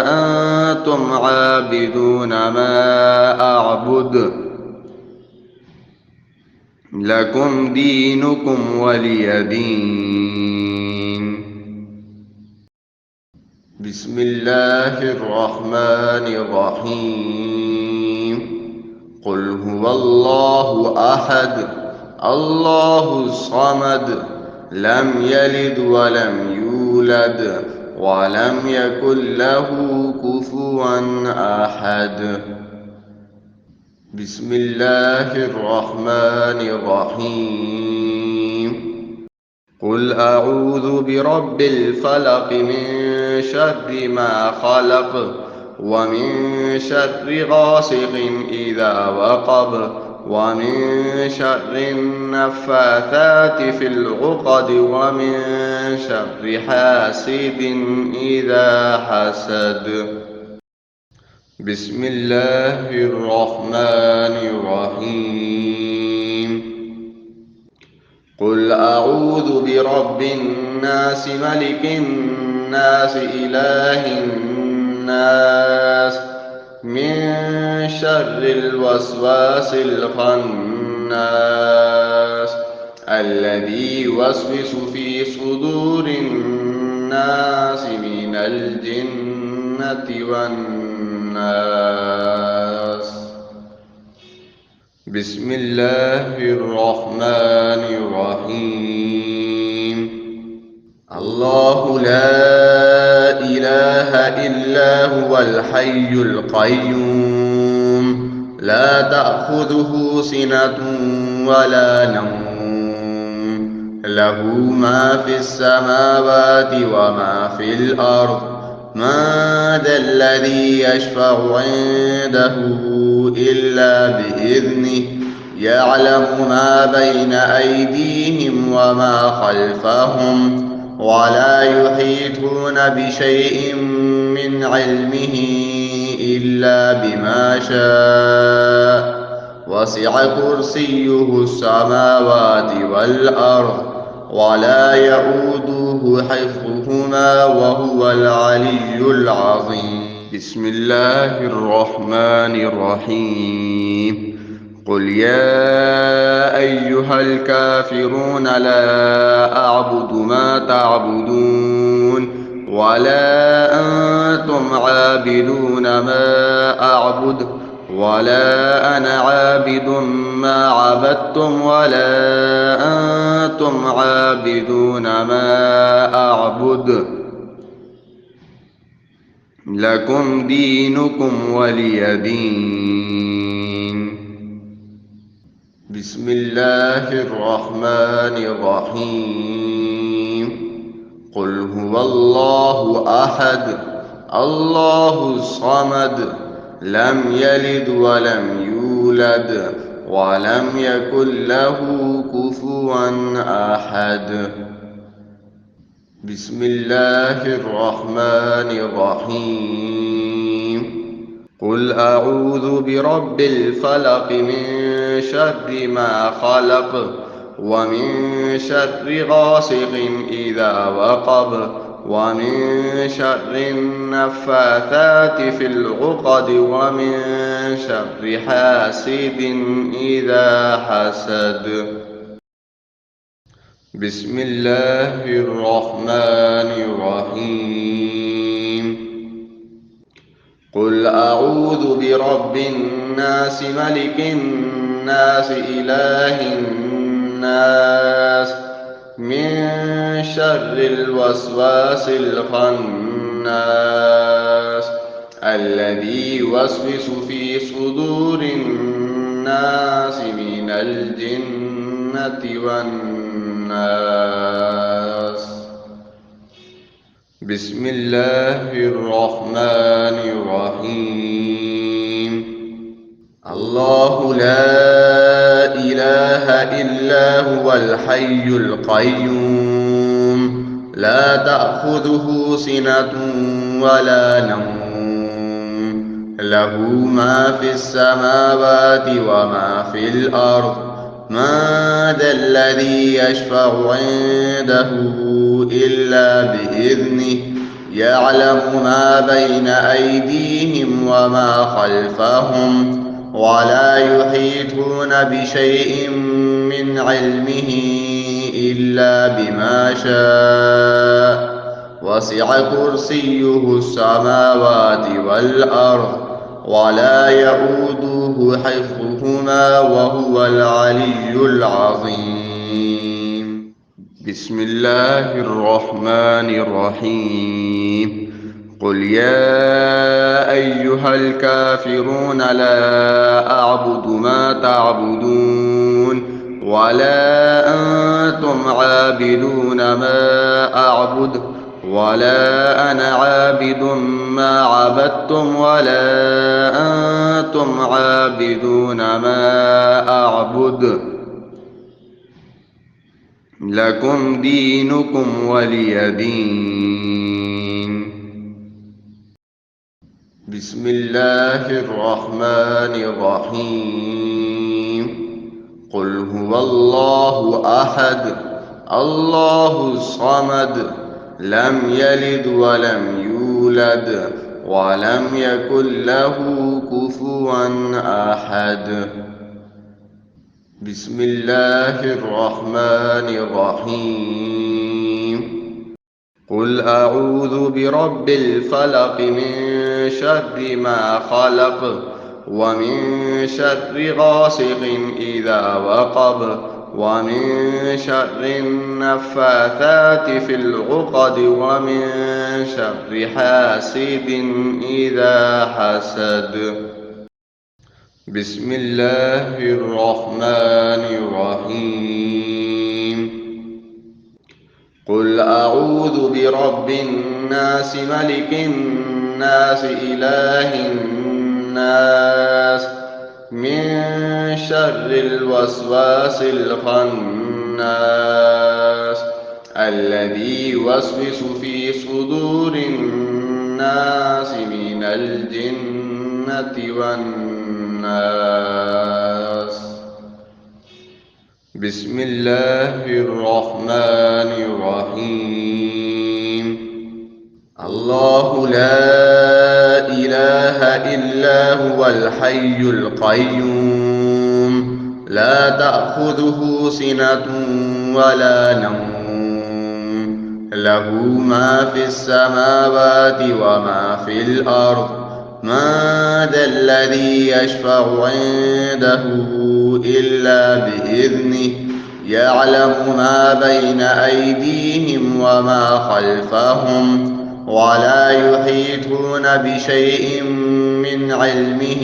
أنتم عابدون ما أعبد لكم دينكم ولي دين. بسم الله الرحمن الرحيم. قل هو الله أحد الله الصمد لم يلد ولم يولد ولم يكن له كفوا أحد. بسم الله الرحمن الرحيم. قل أعوذ برب الفلق من شر ما خلق ومن شر غاسق إذا وقب ومن شر النفاثات في العقد ومن شر حاسد إذا حسد. بسم الله الرحمن الرحيم. قل أعوذ برب الناس ملك الناس إله الناس من شر الوسواس الخناس الذي يوسوس في صدور الناس من الجنة والناس. بسم الله الرحمن الرحيم. الله لا إله إلا هو الحي القيوم لا تأخذه سنة ولا نوم له ما في السماوات وما في الأرض من ذا الذي يشفع عنده إلا بإذنه يعلم ما بين أيديهم وما خلفهم ولا يحيطون بشيء من علمه إلا بما شاء وسع كرسيه السماوات والأرض ولا يئوده يؤوده حفظهما وهو العلي العظيم. بسم الله الرحمن الرحيم. قل يا أيها الكافرون لا أعبد ما تعبدون ولا أنتم عابدون ما أعبد ولا أنا عابد ما عبدتم ولا أنتم عابدون ما أعبد لكم دينكم ولي دين. بسم الله الرحمن الرحيم. قل هو الله أحد الله الصمد لم يلد ولم يولد ولم يكن له كفوا أحد. بسم الله الرحمن الرحيم. قل أعوذ برب الفلق من شر ما خلق ومن شر غاسق إذا وقب ومن شر النفاثات في العقد ومن شر حاسد إذا حسد. بسم الله الرحمن الرحيم. قل أعوذ برب الناس ملك الناس إله الناس من شر الوسواس الخناس الذي يوسوس في صدور الناس من الجنة والناس. بسم الله الرحمن الرحيم. الله لا إله إلا هو الحي القيوم لا تأخذه سنة ولا نوم له ما في السماوات وما في الأرض من ذا الذي يشفع عنده إلا بإذنه يعلم ما بين أيديهم وما خلفهم ولا يحيطون بشيء من علمه إلا بما شاء وسع كرسيه السماوات والأرض ولا يؤوده حفظهما وهو العلي العظيم. بسم الله الرحمن الرحيم. قل يا أيها الكافرون لا أعبد ما تعبدون ولا أنتم عابدون ما أعبد ولا أنا عابد ما عبدتم ولا أنتم عابدون ما أعبد لكم دينكم ولي دين. بسم الله الرحمن الرحيم. قل هو الله أحد الله الصمد لم يلد ولم يولد ولم يكن له كفوا أحد. بسم الله الرحمن الرحيم. قل أعوذ برب الفلق من شر ما خلق ومن شر غاسق إذا وقب ومن شر النفاثات في العقد ومن شر حاسد إذا حسد. بسم الله الرحمن الرحيم. قل أعوذ برب الناس ملك الناس إله الناس من شر الوسواس الخناس الذي يوسوس في صدور الناس من الجنة والناس. بسم الله الرحمن الرحيم. الله لا إله إلا هو الحي القيوم لا تأخذه سنة ولا نوم له ما في السماوات وما في الأرض من ذا الذي يشفع عنده إلا بإذنه يعلم ما بين أيديهم وما خلفهم ولا يحيطون بشيء من علمه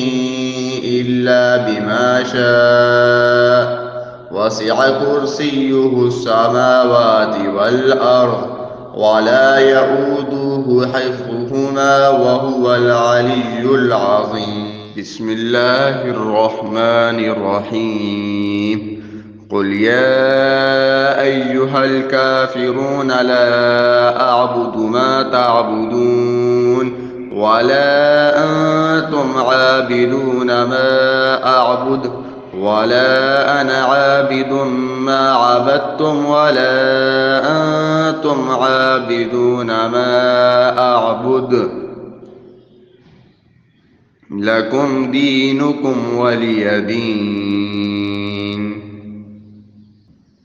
إلا بما شاء وسع كرسيه السماوات والأرض ولا يئوده حفظهما وهو العلي العظيم. بسم الله الرحمن الرحيم. قل يا أيها الكافرون لا أعبد ما تعبدون ولا أنتم عابدون ما أعبد ولا أنا عابد ما عبدتم ولا أنتم عابدون ما أعبد لكم دينكم ولي دين.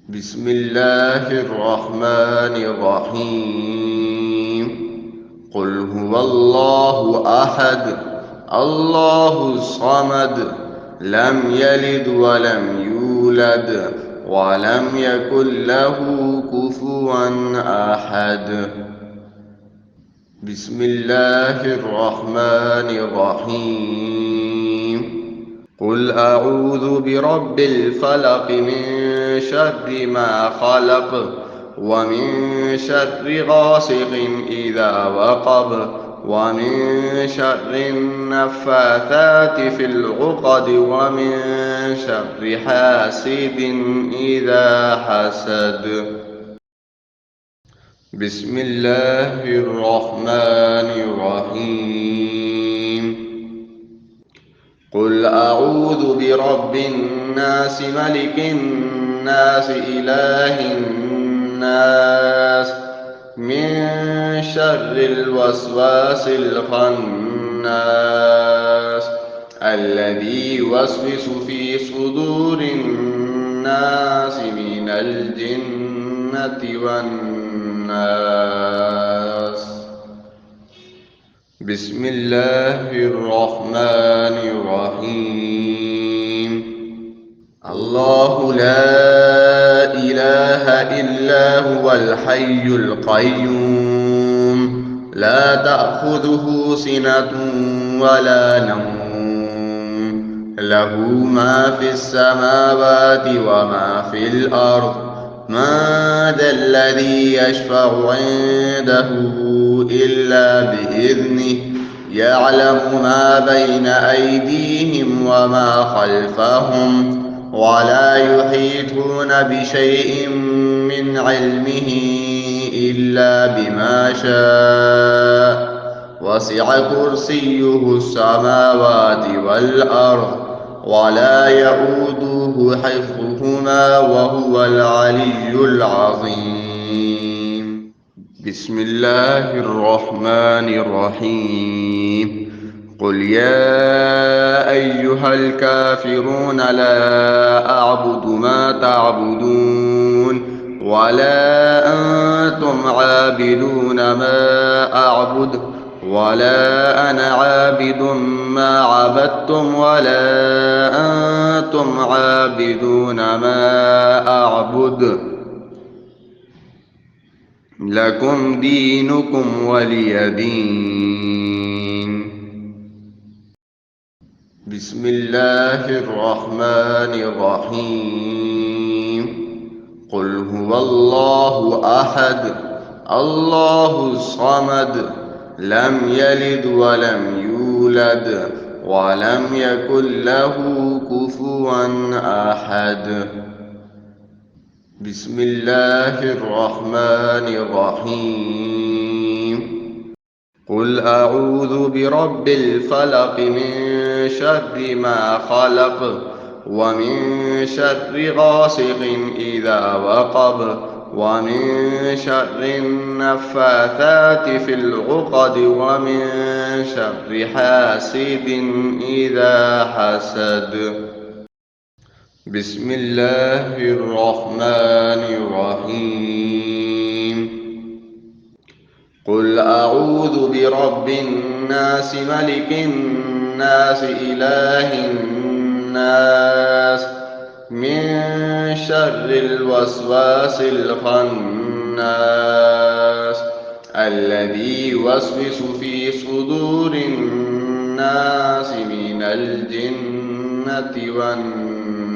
بسم الله الرحمن الرحيم. قل هو الله أحد الله الصمد لم يلد ولم يولد ولم يكن له كفوا أحد. بسم الله الرحمن الرحيم. قل أعوذ برب الفلق من شر ما خلق ومن شر غاسق إذا وقب ومن شر النفاثات في العقد ومن شر حاسد إذا حسد. بسم الله الرحمن الرحيم. قل أعوذ برب الناس ملك الناس إله الناس من شر الوسواس الخناس الذي يوسوس في صدور الناس من الجنة والناس. بسم الله الرحمن الرحيم. الله لا إله إلا هو الحي القيوم لا تأخذه سنة ولا نوم له ما في السماوات وما في الأرض من ذا الذي يشفع عنده إلا بإذنه يعلم ما بين أيديهم وما خلفهم ولا يحيطون بشيء من علمه إلا بما شاء وسع كرسيه السماوات والأرض ولا يئوده حفظهما وهو العلي العظيم. بسم الله الرحمن الرحيم. قل يا أيها الكافرون لا أعبد ما تعبدون ولا أنتم عابدون ما أعبد ولا أنا عابد ما عبدتم ولا أنتم عابدون ما أعبد لكم دينكم ولي دين. بسم الله الرحمن الرحيم. قل هو الله أحد الله الصمد لم يلد ولم يولد ولم يكن له كفوا أحد. بسم الله الرحمن الرحيم. قل أعوذ برب الفلق من شر ما خلق ومن شر غاسق إذا وقب ومن شر النفاثات في العقد ومن شر حاسد إذا حسد. بسم الله الرحمن الرحيم. قل أعوذ برب الناس ملك الناس إله الناس من شر الوسواس الخناس الذي يوسوس في صدور الناس من الجنة والناس.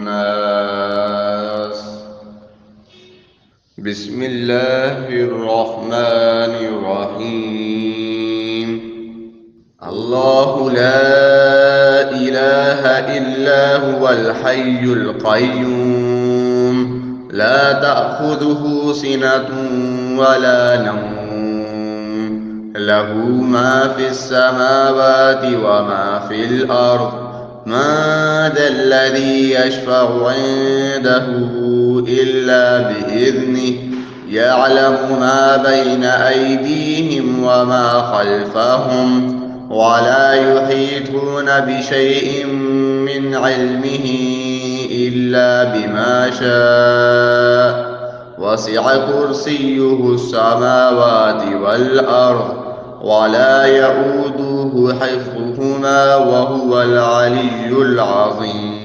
بسم الله الرحمن الرحيم. الله لا إله إلا هو الحي القيوم لا تأخذه سنة ولا نوم له ما في السماوات وما في الأرض من ذا الذي يشفع عنده إلا بإذنه يعلم ما بين أيديهم وما خلفهم ولا يحيطون بشيء من علمه إلا بما شاء وسع كرسيه السماوات والأرض ولا يئوده حفظهما وهو العلي العظيم.